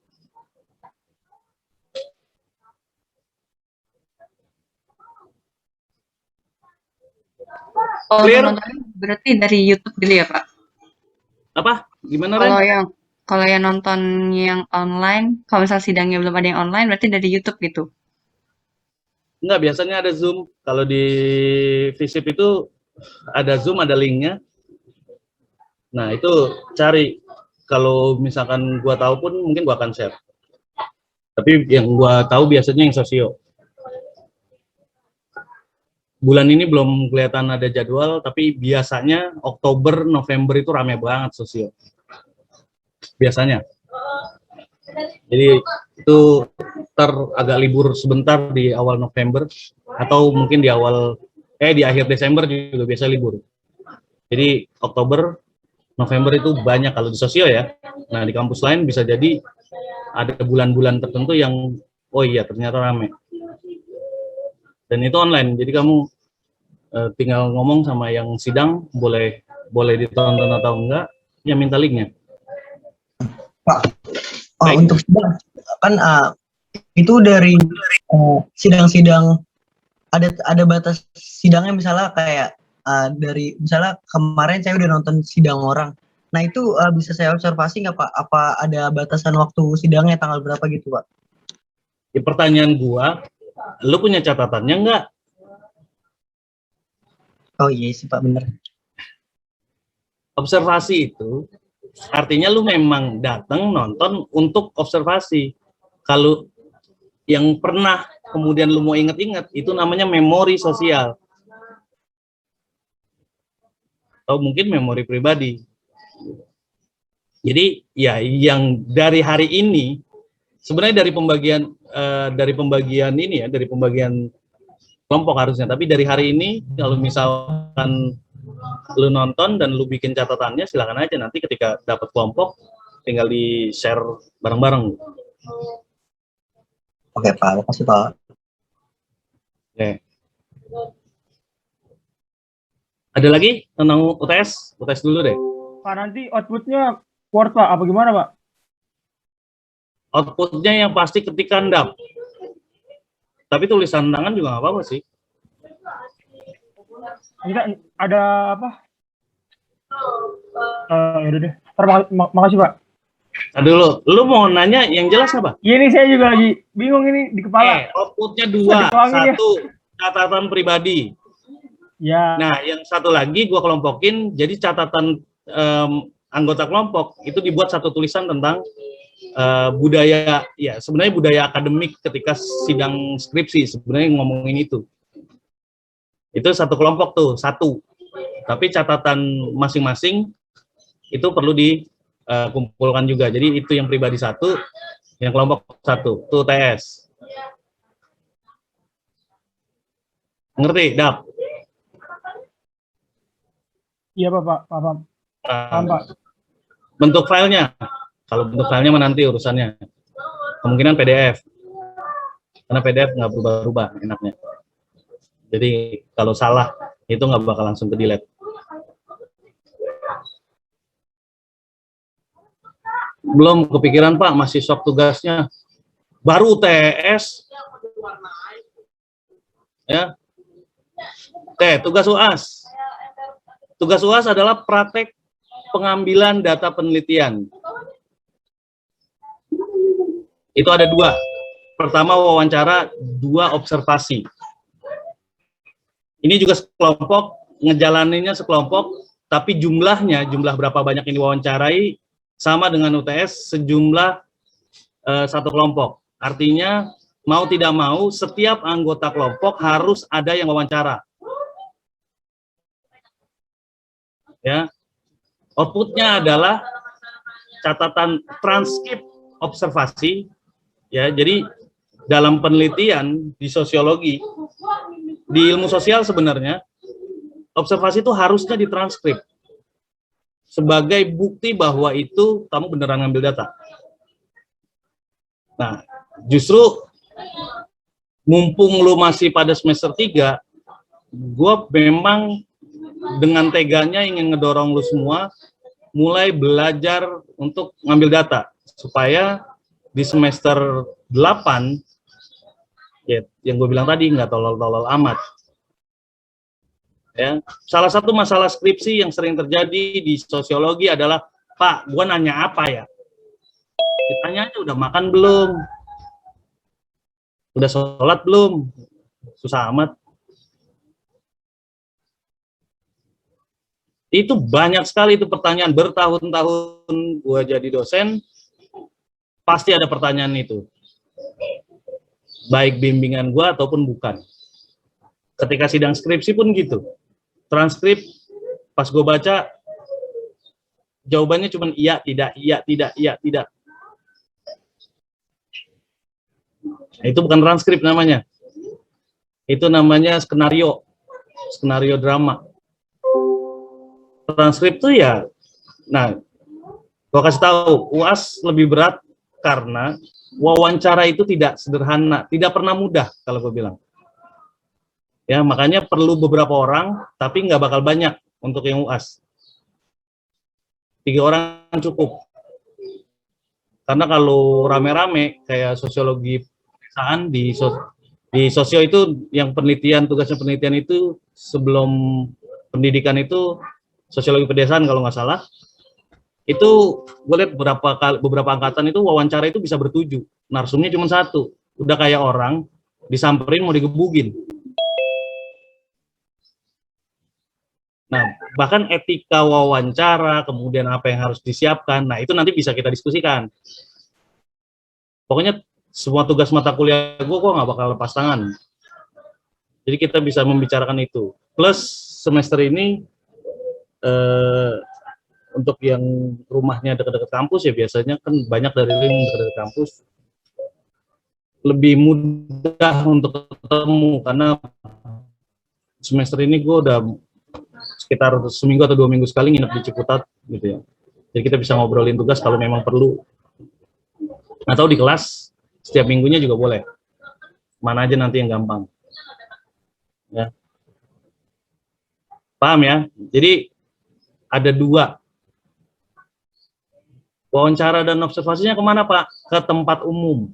Oh, Clear? nontonnya berarti dari YouTube dulu ya Pak? Apa? Gimana, Kalau Ren? yang Kalau yang nonton yang online, kalau misal sidangnya belum ada yang online, berarti dari YouTube gitu. Enggak, biasanya ada Zoom. Kalau di Visip itu ada Zoom, ada linknya. Nah, itu cari. Kalau misalkan gua tahu pun mungkin gua akan share. Tapi yang gua tahu biasanya yang sosio. Bulan ini belum kelihatan ada jadwal, tapi biasanya Oktober, November itu rame banget sosio. Biasanya. Jadi itu agak libur sebentar di awal November atau mungkin di akhir Desember juga biasa libur. Jadi Oktober, November itu banyak kalau di sosio ya. Nah, di kampus lain bisa jadi ada bulan-bulan tertentu yang oh iya ternyata rame. Dan itu online. Jadi kamu tinggal ngomong sama yang sidang boleh ditonton atau enggak, ya minta linknya. Pak, untuk sidang kan itu dari sidang-sidang ada batas sidangnya, misalnya kayak dari misalnya kemarin saya udah nonton sidang orang. Nah itu bisa saya observasi nggak Pak? Apa ada batasan waktu sidangnya tanggal berapa gitu Pak? Ya, pertanyaan gua, lu punya catatannya enggak? Oh iya sih Pak, bener. Observasi itu artinya lu memang datang nonton untuk observasi. Kalau yang pernah kemudian lu mau inget-inget, itu namanya memori sosial. Atau mungkin memori pribadi. Jadi ya yang dari hari ini, sebenarnya dari pembagian ini ya, dari pembagian kelompok harusnya, tapi dari hari ini kalau misalkan lu nonton dan lu bikin catatannya, silakan aja, nanti ketika dapat kelompok tinggal di share bareng-bareng. Oke Pak, makasih Pak. Oke. Ada lagi tentang UTS? UTS dulu deh. Pak, nanti outputnya Word Pak, apa gimana Pak? Outputnya yang pasti ketikan DAP. Tapi tulisan tangan juga nggak apa-apa sih. Kita ada apa? Yaudah deh. Makasih Pak. Nah, dulu, lu mau nanya yang jelas apa? Ini saya juga lagi bingung ini di kepala. Outputnya dua, satu catatan pribadi. Ya. Nah, yang satu lagi gua kelompokin, jadi catatan anggota kelompok itu dibuat satu tulisan tentang budaya, ya sebenarnya budaya akademik ketika sidang skripsi, sebenarnya ngomongin itu. Itu satu kelompok tuh, satu. Tapi catatan masing-masing itu perlu dikumpulkan juga. Jadi itu yang pribadi satu, yang kelompok satu. Tuh TS. Ngerti, Dap? Iya Pak, paham. Paham Pak. Bentuk filenya. Kalau bentuk filenya nanti urusannya. Kemungkinan PDF. Karena PDF nggak berubah-ubah enaknya. Jadi kalau salah itu nggak bakal langsung ke delete. Belum kepikiran Pak, masih sok tugasnya. Baru TS. Ya. Tugas UAS. Tugas UAS adalah praktek pengambilan data penelitian. Itu ada dua. Pertama wawancara, dua observasi. Ini juga sekelompok, ngejalaninnya sekelompok, tapi jumlah berapa banyak yang diwawancarai sama dengan UTS sejumlah satu kelompok. Artinya mau tidak mau setiap anggota kelompok harus ada yang wawancara. Ya, outputnya adalah catatan transkrip observasi. Ya, jadi dalam penelitian di sosiologi, di ilmu sosial sebenarnya observasi itu harusnya ditranskrip sebagai bukti bahwa itu kamu beneran ngambil data. Nah, justru mumpung lu masih pada semester 3, gue memang dengan teganya ingin ngedorong lu semua mulai belajar untuk ngambil data, supaya di semester 8, ya, yang gue bilang tadi, nggak tolol-tolol amat. Ya, salah satu masalah skripsi yang sering terjadi di sosiologi adalah, Pak, gue nanya apa ya? Ditanya aja udah makan belum, udah sholat belum, susah amat. Itu banyak sekali itu pertanyaan, bertahun-tahun gua jadi dosen, pasti ada pertanyaan itu. Baik bimbingan gua ataupun bukan. Ketika sidang skripsi pun gitu. Transkrip pas gua baca jawabannya cuma iya, tidak, iya, tidak, iya, tidak. Itu bukan transkrip namanya. Itu namanya skenario drama. Transkrip tuh ya, nah, gua kasih tahu, UAS lebih berat karena wawancara itu tidak sederhana, tidak pernah mudah kalau gue bilang. Ya, makanya perlu beberapa orang, tapi nggak bakal banyak untuk yang UAS. 3 orang cukup. Karena kalau rame-rame kayak sosiologi pedesaan di sosio itu yang penelitian, tugasnya penelitian itu sebelum pendidikan itu sosiologi pedesaan kalau nggak salah, itu gue lihat beberapa angkatan itu wawancara itu bisa ber-7, narsumnya cuma 1, udah kayak orang disamperin mau digebugin. Nah, bahkan etika wawancara, kemudian apa yang harus disiapkan, nah itu nanti bisa kita diskusikan. Pokoknya semua tugas mata kuliah gue nggak bakal lepas tangan. Jadi kita bisa membicarakan itu. Plus semester ini untuk yang rumahnya dekat-dekat kampus ya biasanya kan banyak dari yang dekat-dekat kampus lebih mudah untuk ketemu karena semester ini gue udah sekitar seminggu atau 2 minggu sekali nginep di Ciputat gitu ya. Jadi kita bisa ngobrolin tugas kalau memang perlu. Atau di kelas setiap minggunya juga boleh. Mana aja nanti yang gampang. Ya. Paham ya? Jadi ada 2. Wawancara dan observasinya kemana Pak? Ke tempat umum.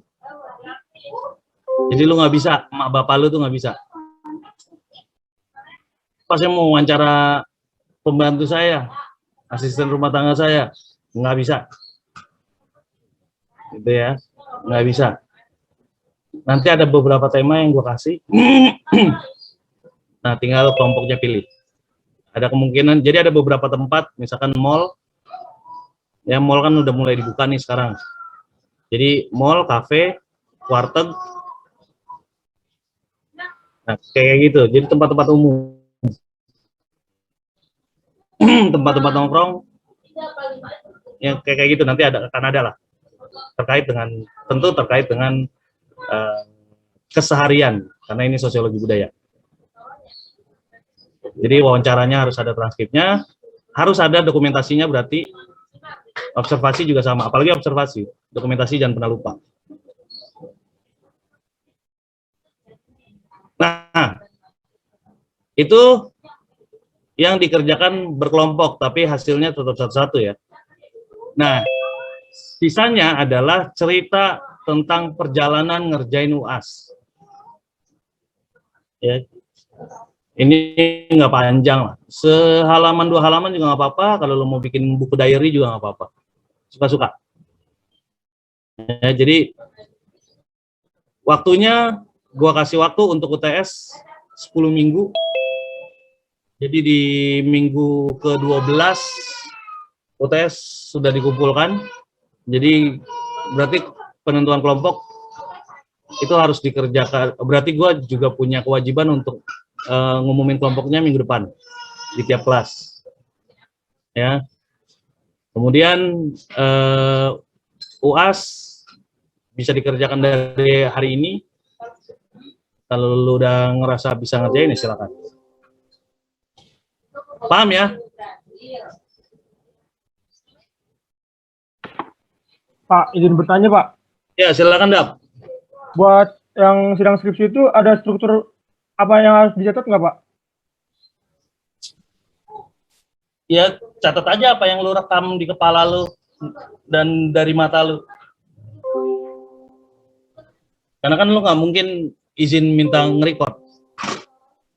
Jadi lu nggak bisa, emak bapak lu tuh nggak bisa. Pas saya mau wawancara pembantu saya, asisten rumah tangga saya, nggak bisa. Gitu ya, nggak bisa. Nanti ada beberapa tema yang gue kasih. Nah, tinggal kelompoknya pilih. Ada kemungkinan, jadi ada beberapa tempat, misalkan mall, ya mall kan udah mulai dibuka nih sekarang. Jadi mall, kafe, warteg, nah kayak gitu. Jadi tempat-tempat umum, tempat-tempat nongkrong, yang kayak gitu nanti akan ada lah. Terkait dengan, tentu terkait dengan keseharian, karena ini sosiologi budaya. Jadi wawancaranya harus ada transkripnya, harus ada dokumentasinya, berarti observasi juga sama, apalagi observasi, dokumentasi jangan pernah lupa. Nah, itu yang dikerjakan berkelompok, tapi hasilnya tetap satu-satu ya. Nah, sisanya adalah cerita tentang perjalanan ngerjain UAS. Ya. Ini nggak panjang lah, sehalaman 2 halaman juga nggak apa-apa, kalau lo mau bikin buku diary juga nggak apa-apa, suka-suka. Ya, jadi waktunya, gua kasih waktu untuk UTS 10 minggu, jadi di minggu ke-12 UTS sudah dikumpulkan, jadi berarti penentuan kelompok itu harus dikerjakan, berarti gua juga punya kewajiban untuk ngumumin kelompoknya minggu depan di tiap kelas ya. Kemudian UAS bisa dikerjakan dari hari ini. Kalau lu udah ngerasa bisa ngerjain ya silakan. Paham ya? Pak, izin bertanya Pak. Ya silakan Dap. Buat yang sidang skripsi itu ada struktur apa yang harus dicatat nggak Pak? Ya catat aja apa yang lu rekam di kepala lu dan dari mata lu. Karena kan lu nggak mungkin izin minta nge-record.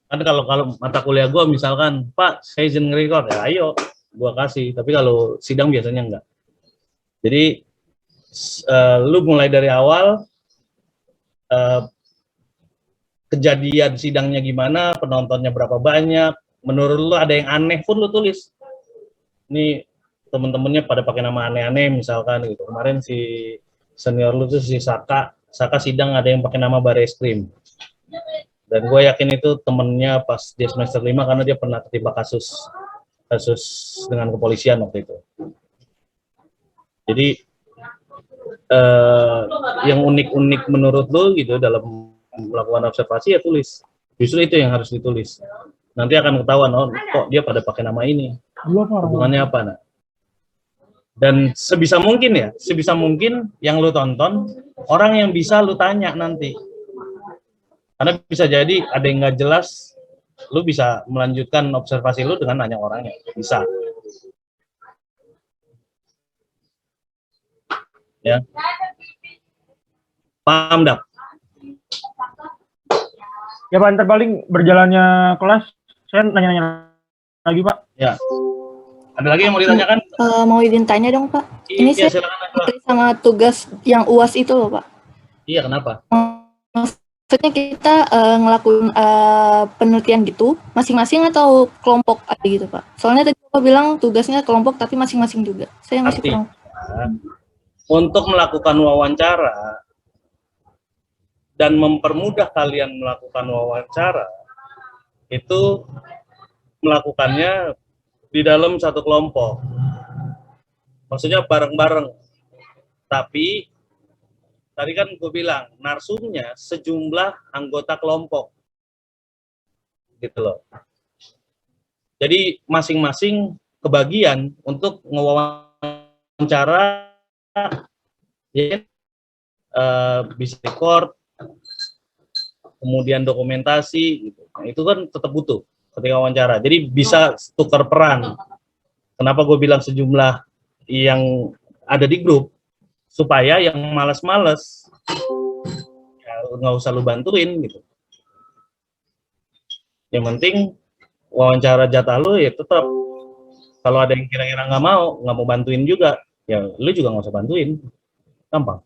Kan kalau mata kuliah gua misalkan, Pak saya izin nge-record, ya ayo gua kasih. Tapi kalau sidang biasanya enggak. Jadi lu mulai dari awal, kejadian sidangnya gimana, penontonnya berapa banyak, menurut lu ada yang aneh pun lu tulis. Ini temen-temennya pada pakai nama aneh-aneh misalkan gitu. Kemarin si senior lu tuh si Saka sidang ada yang pakai nama Bareskrim. Dan gue yakin itu temennya pas dia semester 5 karena dia pernah tertimpa kasus dengan kepolisian waktu itu. Jadi yang unik-unik menurut lu gitu dalam melakukan observasi ya tulis. Justru itu yang harus ditulis. Nanti akan ketahuan, oh kok dia pada pakai nama ini. Hubungannya apa, nah? Dan sebisa mungkin yang lu tonton, orang yang bisa lu tanya nanti. Karena bisa jadi ada yang nggak jelas, lu bisa melanjutkan observasi lu dengan nanya orangnya. Bisa. Ya. Paham, Dap? Ya Pak, ntar paling berjalannya kelas, saya nanya-nanya lagi Pak. Ya. Ada lagi yang mau ditanyakan? Mau izin tanya dong Pak. Ini Iya, saya silakan. sama tugas yang UAS itu loh Pak. Iya, kenapa? Maksudnya kita ngelakuin penelitian gitu, masing-masing atau kelompok aja gitu Pak. Soalnya tadi Bapak bilang tugasnya kelompok tapi masing-masing juga. Saya masih kurang. Untuk melakukan wawancara dan mempermudah kalian melakukan wawancara, itu melakukannya di dalam satu kelompok. Maksudnya bareng-bareng. Tapi, tadi kan gue bilang, narsumnya sejumlah anggota kelompok. Gitu loh. Jadi, masing-masing kebagian untuk ngewawancara, ya, bisa record, kemudian dokumentasi, gitu. Nah, itu kan tetap butuh ketika wawancara. Jadi bisa tukar peran. Kenapa gue bilang sejumlah yang ada di grup, supaya yang malas-malas ya, nggak usah lu bantuin gitu. Yang penting wawancara jatah lu ya tetap. Kalau ada yang kira-kira nggak mau bantuin juga, ya lu juga nggak usah bantuin. Gampang.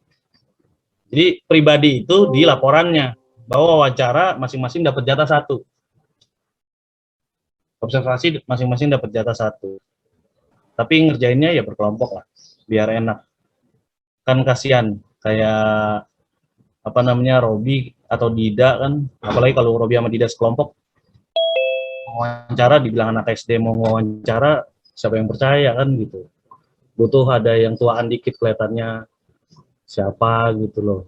Jadi pribadi itu di laporannya bahwa wawancara masing-masing dapat jatah 1. Observasi masing-masing dapat jatah 1. Tapi ngerjainnya ya berkelompok lah, biar enak. Kan kasihan kayak apa namanya Robi atau Dida kan, apalagi kalau Robi sama Dida sekelompok, wawancara dibilang anak SD mau wawancara, siapa yang percaya kan gitu. Butuh ada yang tuaan dikit kelihatannya siapa gitu loh.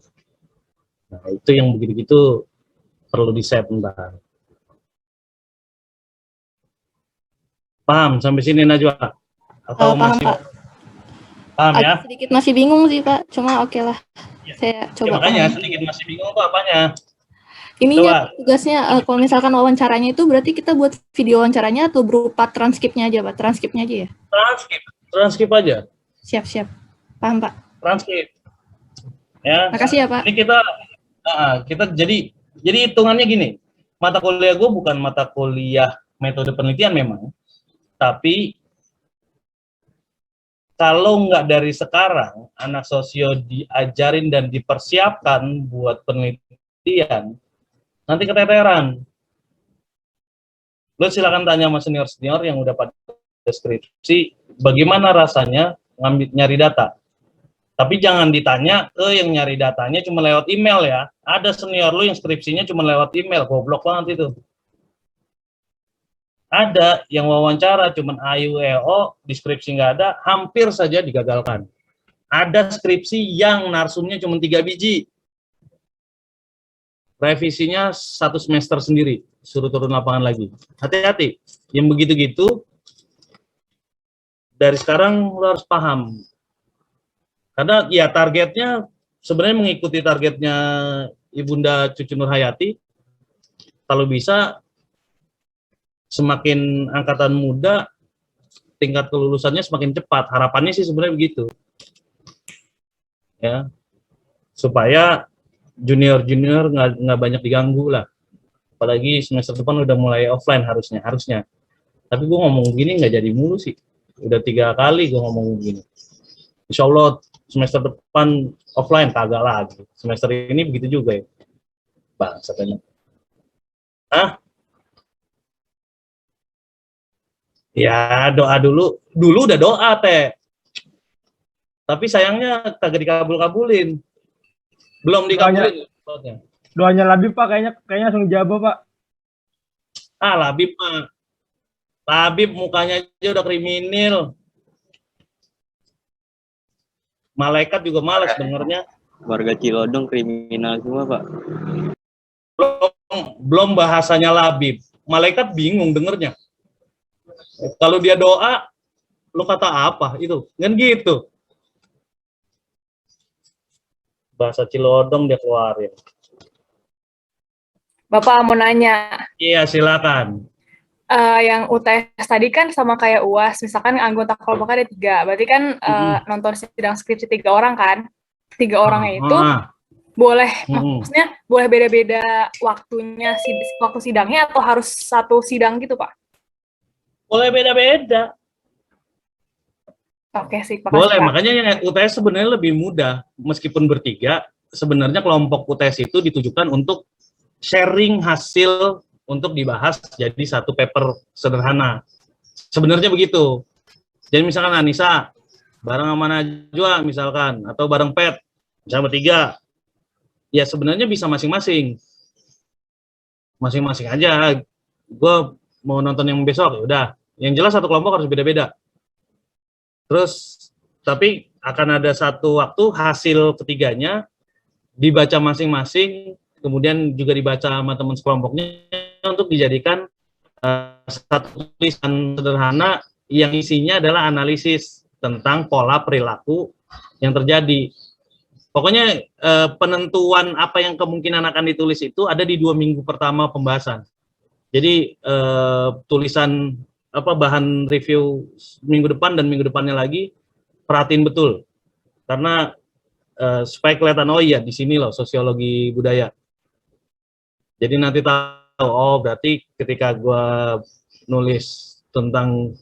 Nah, itu yang begitu-gitu perlu di-save ntar. Paham sampai sini Najwa? Atau Paham, masih Pak. paham ya? Agak sedikit masih bingung sih Pak, cuma oke lah. Ya. Saya coba. Ya, makanya paham. sedikit masih bingung tuh apanya. Ininya tugasnya kalau misalkan wawancaranya itu berarti kita buat video wawancaranya atau berupa transkripnya aja Pak? Transkripnya aja ya? Transkrip aja. Siap. Paham Pak. Transkrip. Ya. Makasih ya Pak. Ini kita jadi hitungannya gini. Mata kuliah gue bukan mata kuliah metode penelitian memang, tapi kalau nggak dari sekarang anak sosio diajarin dan dipersiapkan buat penelitian, nanti keteteran. Lo silakan tanya sama senior-senior yang udah pada deskripsi, bagaimana rasanya nyari data. Tapi jangan ditanya ke yang nyari datanya cuma lewat email ya. Ada senior lu yang skripsinya cuma lewat email, goblok banget itu. Ada yang wawancara cuma AYUEO, deskripsi nggak ada, hampir saja digagalkan. Ada skripsi yang narsumnya cuma 3 biji. Revisinya 1 semester sendiri, suruh turun lapangan lagi. Hati-hati, yang begitu-gitu, dari sekarang lo harus paham. Karena ya targetnya sebenarnya mengikuti targetnya Ibunda Cucu Nurhayati. Kalau bisa semakin angkatan muda tingkat kelulusannya semakin cepat. Harapannya sih sebenarnya begitu. Ya. Supaya junior-junior nggak banyak diganggu lah. Apalagi semester depan udah mulai offline harusnya. Tapi gue ngomong gini nggak jadi mulu sih. Udah 3 kali gue ngomong gini. Insya Allah semester depan offline, kagak lagi. Semester ini begitu juga ya. Bangsatnya. Hah? Ya doa dulu. Dulu udah doa teh. Tapi sayangnya kagak dikabul-kabulin. Belum dikabulin. Doanya Labib Pak, kayaknya langsung dijawab Pak. Ah, Labib mah. Labib mukanya aja udah kriminal. Malaikat juga malas dengernya. Warga Cilodong kriminal semua, Pak. Belum bahasanya Labib. Malaikat bingung dengernya. Kalau dia doa, lu kata apa itu? Kan gitu. Bahasa Cilodong dia keluarin. Bapak mau nanya. Iya, silakan. Yang UTS tadi kan sama kayak UAS, misalkan anggota kelompok ada 3, berarti kan nonton sidang skripsi 3 orang kan, 3 orangnya itu boleh, maksudnya boleh beda-beda waktunya, waktu sidangnya atau harus satu sidang gitu Pak? Boleh beda-beda. Oke sih, boleh, Pak. makanya yang UTS sebenarnya lebih mudah, meskipun bertiga, sebenarnya kelompok UTS itu ditujukan untuk sharing hasil untuk dibahas jadi satu paper sederhana. Sebenarnya begitu. Jadi misalkan Anissa bareng sama Najwa misalkan, atau bareng Pet, misalnya bertiga, ya sebenarnya bisa masing-masing. Masing-masing aja. Gue mau nonton yang besok, ya udah. Yang jelas satu kelompok harus beda-beda. Terus, tapi akan ada satu waktu hasil ketiganya dibaca masing-masing, kemudian juga dibaca sama teman sekelompoknya untuk dijadikan satu tulisan sederhana yang isinya adalah analisis tentang pola perilaku yang terjadi. Pokoknya penentuan apa yang kemungkinan akan ditulis itu ada di 2 minggu pertama pembahasan. Jadi tulisan bahan review minggu depan dan minggu depannya lagi perhatiin betul, karena supaya kelihatan oh iya di sini loh sosiologi budaya. Jadi nanti tahu, oh berarti ketika gue nulis tentang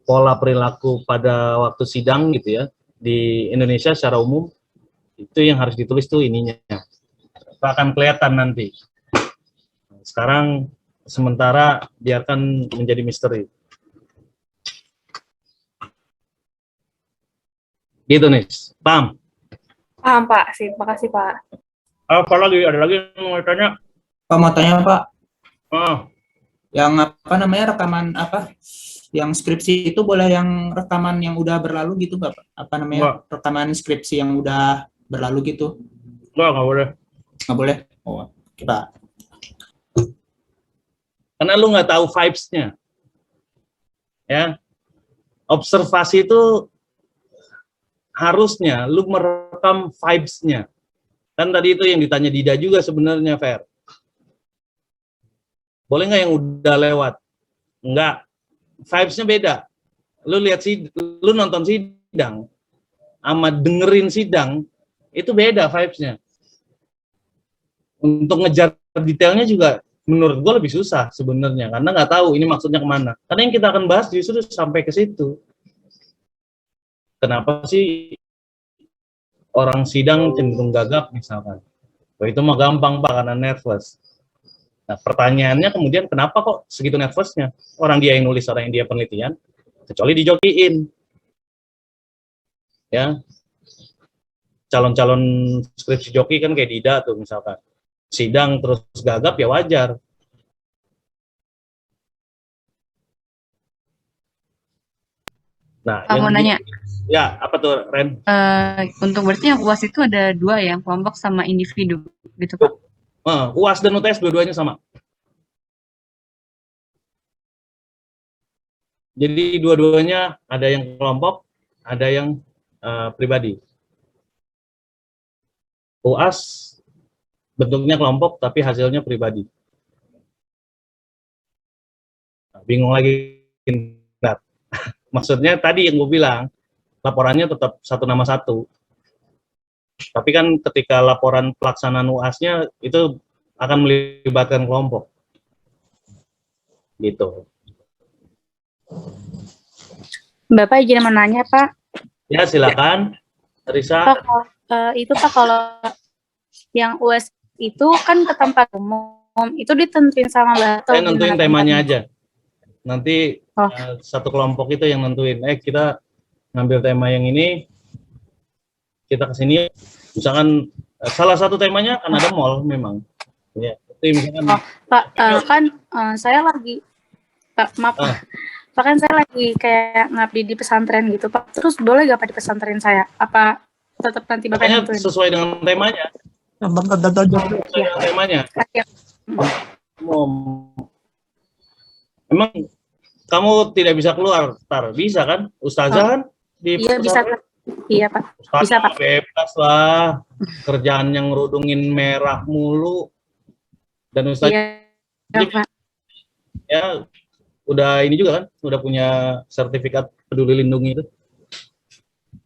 pola perilaku pada waktu sidang gitu ya, di Indonesia secara umum, itu yang harus ditulis tuh ininya. Itu akan kelihatan nanti. Sekarang sementara biarkan menjadi misteri. Gitu nih, paham? Paham Pak, sih, makasih Pak. Apa lagi? Ada lagi yang mau tanya? Pak mau tanya Pak. Yang apa namanya rekaman apa? Yang skripsi itu boleh yang rekaman yang udah berlalu gitu Pak? Apa namanya rekaman skripsi yang udah berlalu gitu? Nggak boleh. Nggak boleh? Oh, kita. Karena lu nggak tahu vibes-nya. Ya. Observasi itu harusnya lu merekam vibes-nya. Kan tadi itu yang ditanya Dida juga sebenarnya, Fer. Boleh nggak yang udah lewat? Enggak. Vibes-nya beda. Lu lihat lu nonton sidang sama dengerin sidang itu beda vibes-nya. Untuk ngejar detailnya juga menurut gue lebih susah sebenarnya, karena nggak tahu ini maksudnya kemana. Karena yang kita akan bahas justru sampai ke situ. Kenapa sih orang sidang cenderung gagap misalkan? Wah, itu mah gampang Pak, karena nervous. Nah, pertanyaannya kemudian kenapa kok segitu nervousnya? Orang dia yang nulis, orang yang dia penelitian, kecuali dijokiin. Ya, calon-calon skripsi joki kan kayak Dida tuh misalkan. Sidang terus gagap ya wajar. Nah, mau nanya. Ya, apa tuh Ren? Untuk berarti yang UAS itu ada 2 ya, kelompok sama individu gitu Pak? UAS dan UTS dua-duanya sama. Jadi dua-duanya ada yang kelompok, ada yang pribadi. UAS bentuknya kelompok tapi hasilnya pribadi. Nah, bingung lagi. Maksudnya tadi yang gue bilang, laporannya tetap satu nama satu. Tapi kan ketika laporan pelaksanaan UAS-nya itu akan melibatkan kelompok. Gitu. Bapak izin menanya, Pak. Ya, silakan. Risa, Pak, itu Pak kalau yang US itu kan ke tempat umum, itu ditentuin sama Mbak atau saya nentuin gimana temanya tempatnya? aja. Nanti Oh. satu kelompok itu yang nentuin. Kita ngambil tema yang ini, kita kesini. Misalkan salah satu temanya akan ada mall memang. Ya, itu misalkan. Pak, kan saya lagi, Pak, maaf. Pak, kan saya lagi kayak ngabdi di pesantren gitu, Pak. Terus boleh gak Pak di pesantren saya? Apa tetap nanti Bapak Makanya nentuin? sesuai dengan temanya. Sesuai dengan temanya. Emang kamu tidak bisa keluar, bisa kan? Ustazah kan? Iya bisa, Pak. Iya Pak. Ustazah Bisa Pak. bebas lah. Kerjaan yang ngerudungin merah mulu. Dan Ustazah Iya Pak. ya udah ini juga kan? Udah punya sertifikat peduli lindungi itu.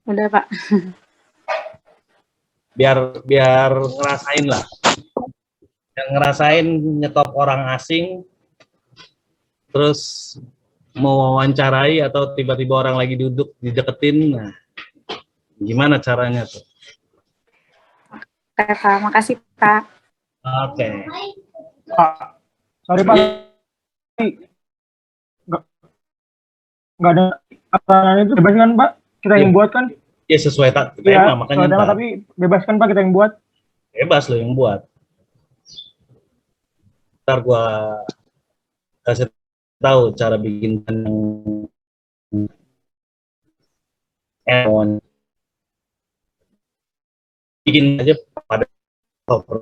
Udah Pak. Biar ngerasain lah. Yang ngerasain nyetop orang asing, terus mau wawancarai atau tiba-tiba orang lagi duduk dideketin, nah gimana caranya tuh? Oke Pak, makasih Pak. Oke. Pak, sorry Pak. Nggak ada aturan itu bebas kan Pak? Kita yang buat kan? Ya sesuai tema, Iya, makanya tema, tapi bebas kan Pak kita yang buat? Bebas lo yang buat. Ntar gua kasih tahu cara bikin yang bikin aja pada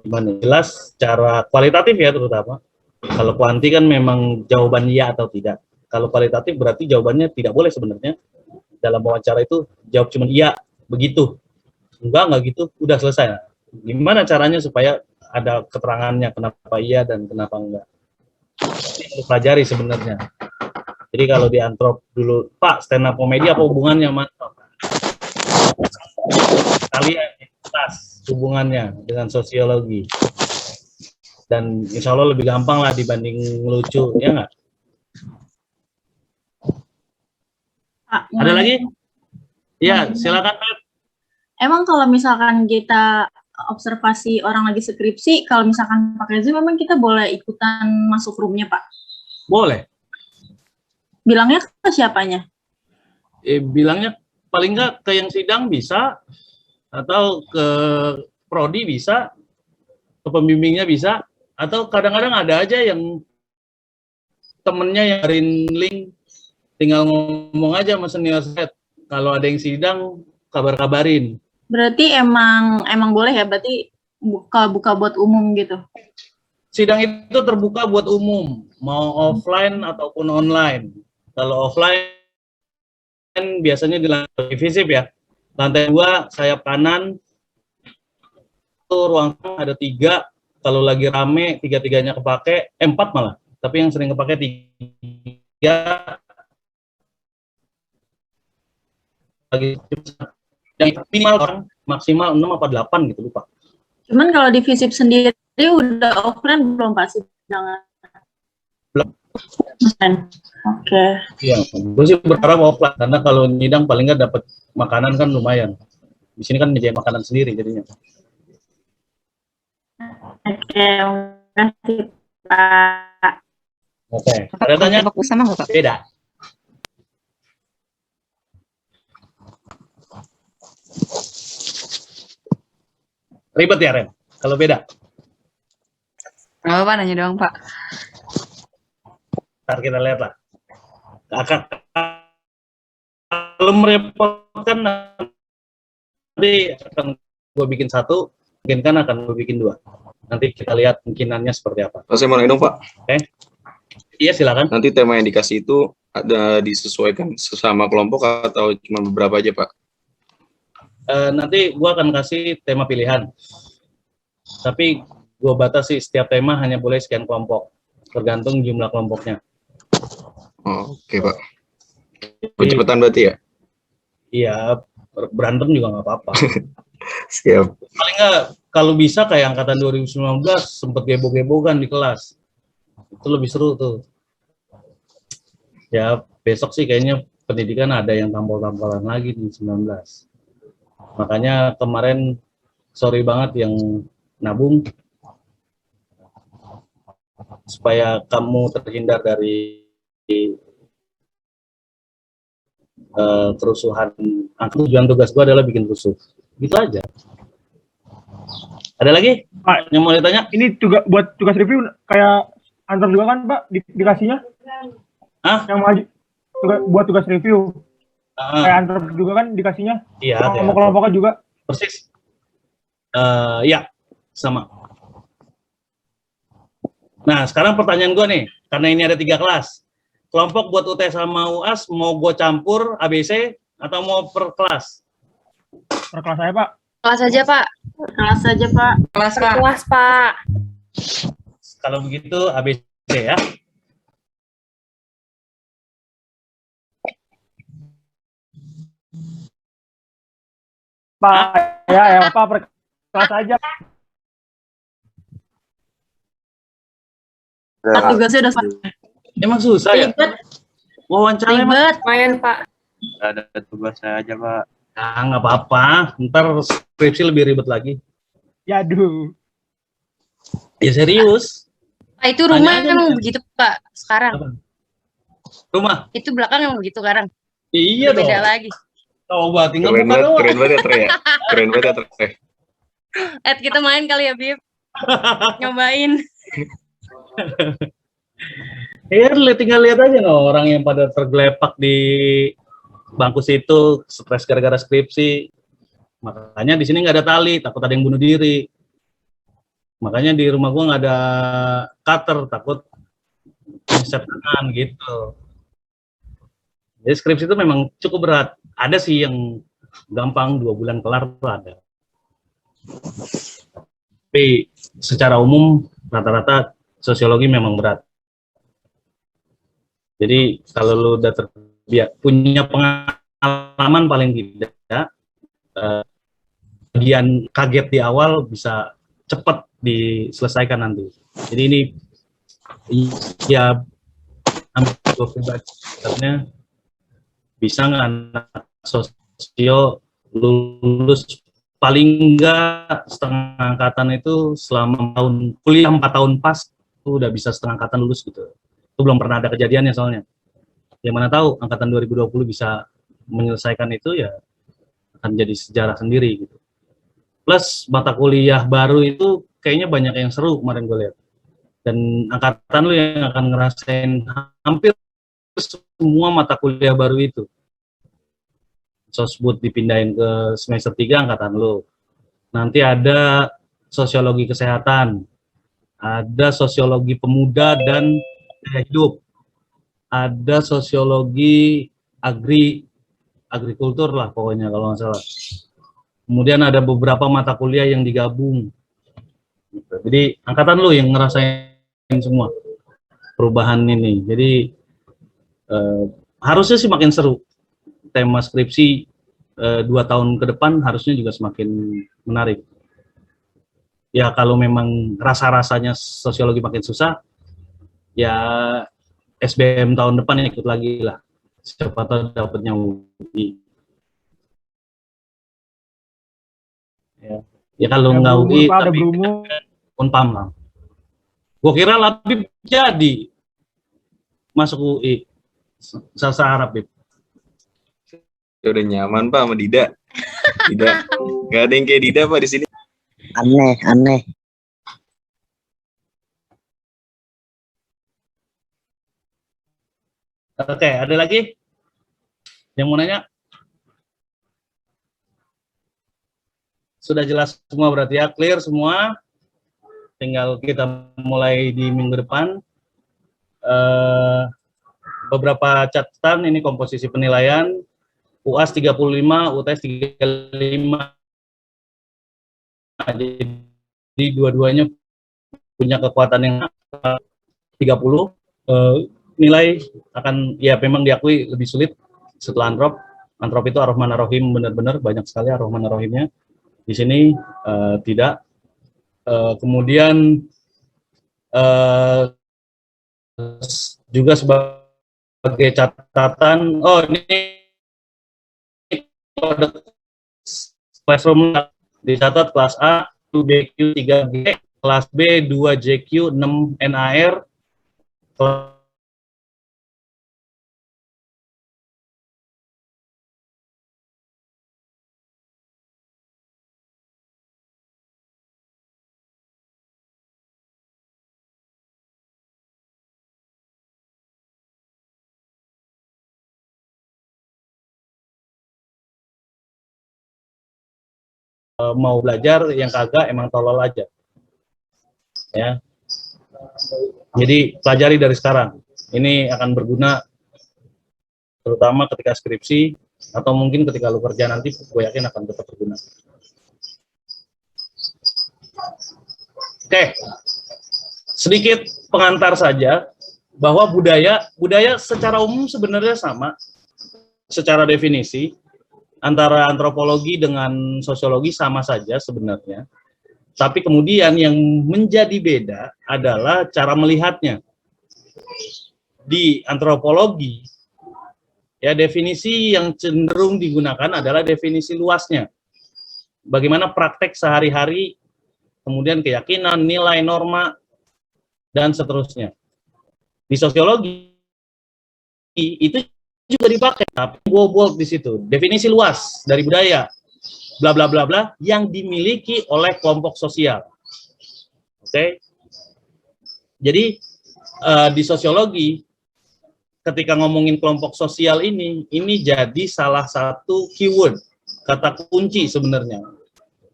gimana. Jelas cara kualitatif ya terutama. Kalau kuanti kan memang jawaban iya atau tidak. Kalau kualitatif berarti jawabannya tidak boleh sebenarnya. Dalam wawancara itu jawab cuma iya, begitu. Enggak gitu, udah selesai. Gimana caranya supaya ada keterangannya kenapa iya dan kenapa enggak. Ini pelajari sebenarnya. Jadi kalau di antrop dulu, Pak, stand up komedi apa hubungannya sama antrop? Kalian jelas hubungannya dengan sosiologi. Dan insya Allah lebih gampang lah dibanding lucu, ya nggak? Ada lagi? Ya, silakan. Emang kalau misalkan kita observasi orang lagi skripsi, kalau misalkan pakai Zoom, memang kita boleh ikutan masuk roomnya, Pak? Boleh. Bilangnya ke siapanya? Bilangnya paling nggak ke yang sidang bisa, atau ke prodi bisa, ke pembimbingnya bisa, atau kadang-kadang ada aja yang temennya yang ngarin link, tinggal ngomong aja sama senior set. Kalau ada yang sidang, kabar-kabarin. Berarti emang boleh ya, berarti buka buat umum gitu? Sidang itu terbuka buat umum, mau offline ataupun online. Kalau offline biasanya di lantai visip ya, lantai 2 sayap kanan, itu ruang ada 3, kalau lagi rame 3-3-nya kepake, 4 malah, tapi yang sering kepake 3, lagi yang minimal orang maksimal 6 apa 8 gitu, lupa. Cuman kalau di visip sendiri udah offline belum Pak sidangan? Belum. Oke. Iya, gue sih berharap offline karena kalau nyidang paling nggak dapat makanan kan lumayan. Di sini kan media makanan sendiri jadinya. Oke, makasih Pak. Oke, ada tanya? Sama nggak Pak? Beda. Ribet ya Ren, kalau beda? Nggak apa-apa, nanya doang Pak. Ntar kita lihat lah. Kalau merepotkan nanti akan gue bikin 1, mungkin kan akan gue bikin 2. Nanti kita lihat mungkinannya seperti apa. Saya mau nanya dong Pak. Oke. Iya silakan. Nanti tema yang dikasih itu ada disesuaikan sesama kelompok atau cuma beberapa aja Pak? Nanti gue akan kasih tema pilihan. Tapi gue batasi setiap tema hanya boleh sekian kelompok. Tergantung jumlah kelompoknya. Oh, oke Pak. Percepatan berarti ya? Iya, berantem juga nggak apa-apa. Siap. Paling nggak, kalau bisa kayak angkatan 2019, sempet gebok-gebokan di kelas. Itu lebih seru tuh. Ya, besok sih kayaknya pendidikan ada yang tampol-tampolan lagi di 19. Makanya kemarin sorry banget yang nabung, supaya kamu terhindar dari kerusuhan. Tujuan tugas gua adalah bikin rusuh. Gitu aja. Ada lagi Pak yang mau ditanya? Ini juga buat tugas review kayak antar juga kan Pak dikasihnya? Yang maju buat tugas review. Kayak antar juga kan dikasihnya? Iya. Sama kelompoknya juga? Persis. Ya, sama. Nah, sekarang pertanyaan gue nih, karena ini ada 3 kelas. Kelompok buat UT sama UAS, mau gue campur ABC atau mau per kelas? Per kelas saya, Pak. Kelas aja, Pak. Kelas aja, Pak. Kelas, Pak. Kelas, Pak. Kalau begitu ABC ya. Pak, ya Pak, per kelas aja. Tugasnya udah Emang susah ya? Wawancara emang lumayan, Pak. Ada tugas aja, Pak. Ah, nggak apa-apa. Ntar skripsi lebih ribet lagi. Ya, aduh. Ya serius. Pak, itu rumah emang begitu, Pak, sekarang. Rumah? Itu belakang emang begitu sekarang. Iya dong. Beda lagi. Coba tinggal Keren buka banget, doang. keren banget ya, Tre ya. Keren banget ya, Tre. Kita main kali ya, Bib. Nyobain. Ya tinggal lihat aja no, orang yang pada tergelepak di bangku situ, stres gara-gara skripsi. Makanya di sini nggak ada tali, takut ada yang bunuh diri. Makanya di rumah gua nggak ada cutter, takut ngeset tangan gitu. Jadi skripsi itu memang cukup berat. Ada sih yang gampang 2 bulan kelar tuh ada. Tapi secara umum rata-rata sosiologi memang berat. Jadi kalau lu udah punya pengalaman paling tidak, bagian kaget di awal bisa cepat diselesaikan nanti. Jadi ini ya gue pribadi bisa nggak anak sosio lulus paling enggak setengah angkatan itu selama tahun kuliah 4 tahun pas itu udah bisa setengah angkatan lulus gitu. Itu belum pernah ada kejadiannya soalnya. Yang mana tahu angkatan 2020 bisa menyelesaikan itu ya akan jadi sejarah sendiri gitu. Plus mata kuliah baru itu kayaknya banyak yang seru kemarin gue lihat. Dan angkatan lu yang akan ngerasain hampir semua mata kuliah baru itu. Sosbud dipindahin ke semester 3 angkatan lu. Nanti ada sosiologi kesehatan, ada sosiologi pemuda dan gaya hidup, ada sosiologi agrikultur lah pokoknya kalau nggak salah. Kemudian ada beberapa mata kuliah yang digabung. Jadi angkatan lu yang ngerasain semua perubahan ini. Jadi harusnya sih makin seru. Tema skripsi 2 tahun ke depan harusnya juga semakin menarik. Ya kalau memang rasa-rasanya sosiologi makin susah, ya SBM tahun depan ikut lagi lah. Siapa tahu dapatnya UI. Ya kalau nggak UI tapi Unpam lah. Gue kira Labib jadi masuk UI. Sasa Arab, Bib. Ya udah nyaman Pak sama Dida. Dida. Gak ada yang kayak Dida Pak di sini. Aneh. Oke, ada lagi yang mau nanya? Sudah jelas semua berarti ya, clear semua. Tinggal kita mulai di minggu depan. Beberapa catatan, ini komposisi penilaian. UAS 35, UTS 35. Jadi dua-duanya punya kekuatan yang 30. Nilai akan ya memang diakui lebih sulit setelah Antrop. Antrop itu Ar-Rahman Ar-Rahim benar-benar banyak sekali Ar-Rahman Ar-Rahimnya. Di sini tidak. Kemudian juga sebagai catatan, ini Classroom dicatat kelas A 2BQ 3G, kelas B 2JQ 6 NAR, mau belajar, yang kagak emang tolol aja. Ya. Jadi pelajari dari sekarang. Ini akan berguna terutama ketika skripsi atau mungkin ketika lu kerja nanti, gue yakin akan tetap berguna. Oke. Sedikit pengantar saja bahwa budaya secara umum sebenarnya sama secara definisi. Antara antropologi dengan sosiologi sama saja sebenarnya. Tapi kemudian yang menjadi beda adalah cara melihatnya. Di antropologi, ya definisi yang cenderung digunakan adalah definisi luasnya. Bagaimana praktek sehari-hari, kemudian keyakinan, nilai, norma, dan seterusnya. Di sosiologi, itu juga dipakai, tapi bold di situ. Definisi luas dari budaya, bla bla bla bla, yang dimiliki oleh kelompok sosial. Oke. Jadi di sosiologi, ketika ngomongin kelompok sosial ini jadi salah satu keyword, kata kunci sebenarnya.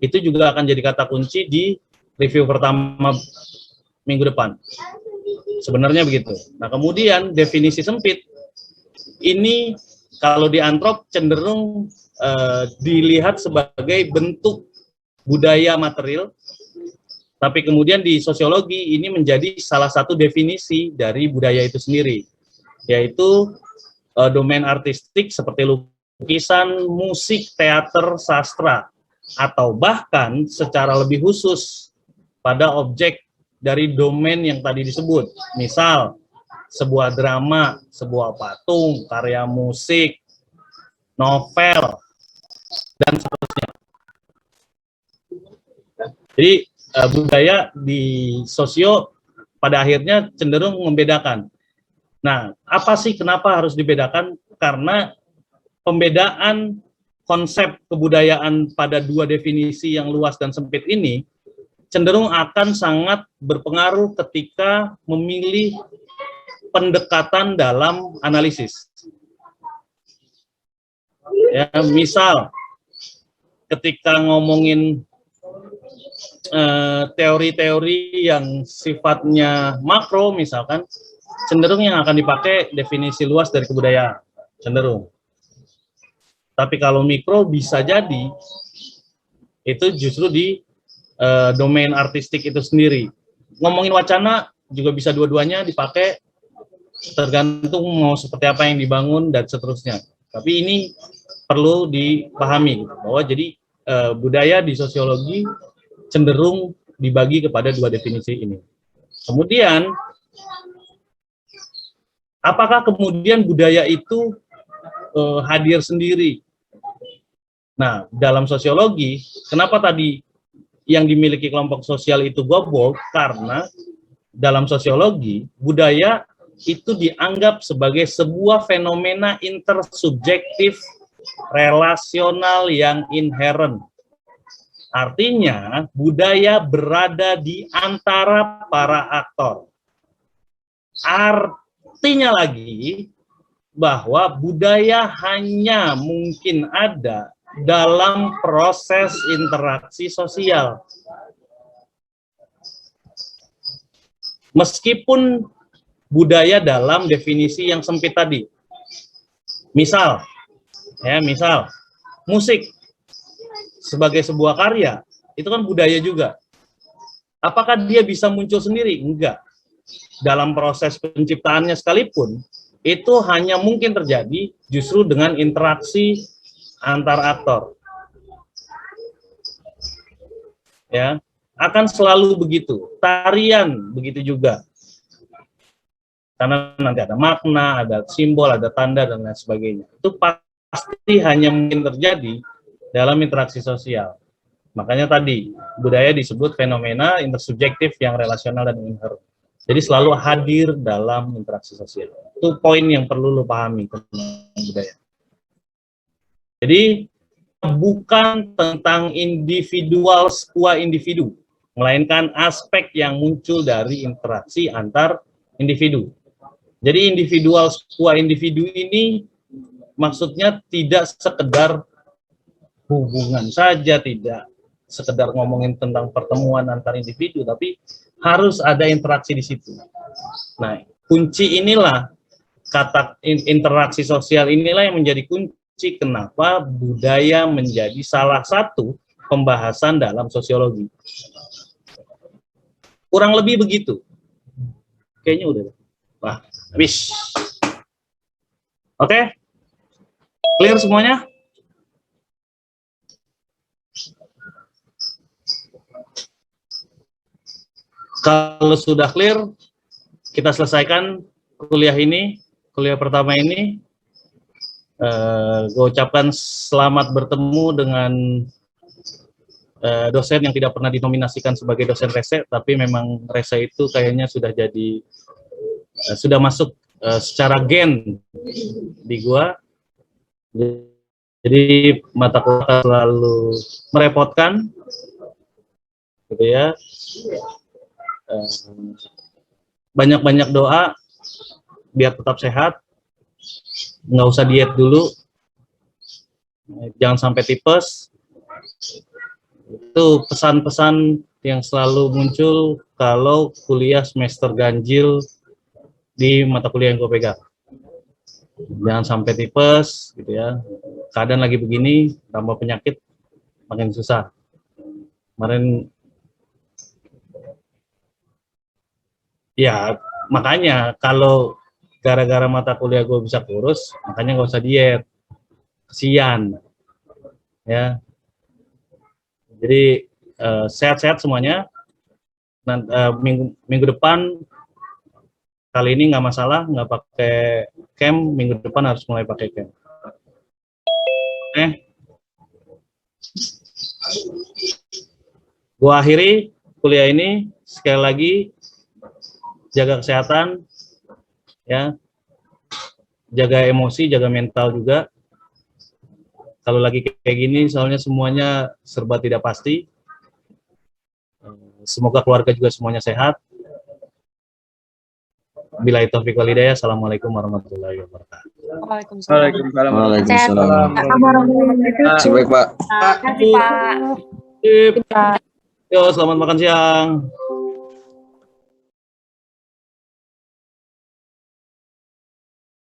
Itu juga akan jadi kata kunci di review pertama minggu depan. Sebenarnya begitu. Nah, kemudian definisi sempit ini kalau di antrop cenderung dilihat sebagai bentuk budaya material, tapi kemudian di sosiologi ini menjadi salah satu definisi dari budaya itu sendiri, yaitu domain artistik seperti lukisan, musik, teater, sastra, atau bahkan secara lebih khusus pada objek dari domain yang tadi disebut, misal sebuah drama, sebuah patung, karya musik, novel, dan seterusnya. Jadi budaya di sosio pada akhirnya cenderung membedakan. Nah, apa sih kenapa harus dibedakan? Karena pembedaan konsep kebudayaan pada dua definisi yang luas dan sempit ini cenderung akan sangat berpengaruh ketika memilih pendekatan dalam analisis. Ya, misal ketika ngomongin teori-teori yang sifatnya makro, misalkan, cenderung yang akan dipakai definisi luas dari kebudayaan, cenderung. Tapi kalau mikro bisa jadi itu justru di domain artistik itu sendiri. Ngomongin wacana juga bisa dua-duanya dipakai, tergantung mau seperti apa yang dibangun dan seterusnya. Tapi ini perlu dipahami bahwa jadi budaya di sosiologi cenderung dibagi kepada dua definisi ini. Kemudian, apakah kemudian budaya itu hadir sendiri? Nah, dalam sosiologi, kenapa tadi yang dimiliki kelompok sosial itu bold? Karena dalam sosiologi, budaya itu dianggap sebagai sebuah fenomena intersubjektif relasional yang inherent. Artinya, budaya berada di antara para aktor. Artinya lagi, bahwa budaya hanya mungkin ada dalam proses interaksi sosial. Meskipun budaya dalam definisi yang sempit tadi. Misal, musik sebagai sebuah karya, itu kan budaya juga. Apakah dia bisa muncul sendiri? Enggak. Dalam proses penciptaannya sekalipun, itu hanya mungkin terjadi justru dengan interaksi antar aktor. Ya, akan selalu begitu. Tarian begitu juga. Karena nanti ada makna, ada simbol, ada tanda, dan lain sebagainya. Itu pasti hanya mungkin terjadi dalam interaksi sosial. Makanya tadi, budaya disebut fenomena intersubjektif yang relasional dan inherent. Jadi selalu hadir dalam interaksi sosial. Itu poin yang perlu lo pahami tentang budaya. Jadi, bukan tentang individual sebuah individu, melainkan aspek yang muncul dari interaksi antar individu. Jadi individual sebuah individu ini maksudnya tidak sekedar hubungan saja, tidak sekedar ngomongin tentang pertemuan antar individu, tapi harus ada interaksi di situ. Nah, kunci inilah, kata interaksi sosial inilah yang menjadi kunci kenapa budaya menjadi salah satu pembahasan dalam sosiologi. Kurang lebih begitu. Kayaknya udah. Wah, habis. Oke? Clear semuanya? Kalau sudah clear, kita selesaikan kuliah ini, kuliah pertama ini. Gue ucapkan selamat bertemu dengan dosen yang tidak pernah dinominasikan sebagai dosen rese, tapi memang rese itu kayaknya sudah jadi, sudah masuk secara gen di gua. Jadi mata kuliah selalu merepotkan, gitu ya. Banyak-banyak doa biar tetap sehat, nggak usah diet dulu, jangan sampai tipes. Itu pesan-pesan yang selalu muncul kalau kuliah semester ganjil di mata kuliah yang gue pegang. Jangan sampai tipes, gitu ya. Keadaan lagi begini, tambah penyakit, makin susah. Kemarin, ya makanya kalau gara-gara mata kuliah gue bisa kurus, makanya nggak usah diet. Kesian, ya. Jadi sehat-sehat semuanya. Minggu depan, kali ini nggak masalah, nggak pakai camp. Minggu depan harus mulai pakai camp. Oke. Gua akhiri kuliah ini. Sekali lagi, jaga kesehatan, ya, jaga emosi, jaga mental juga. Kalau lagi kayak gini, soalnya semuanya serba tidak pasti. Semoga keluarga juga semuanya sehat. Billahi taufiq wal hidayah. Assalamualaikum warahmatullahi wabarakatuh. Waalaikumsalam. Waalaikumsalam. Baik, Pak. Terima kasih, Pak. Yo, selamat makan siang.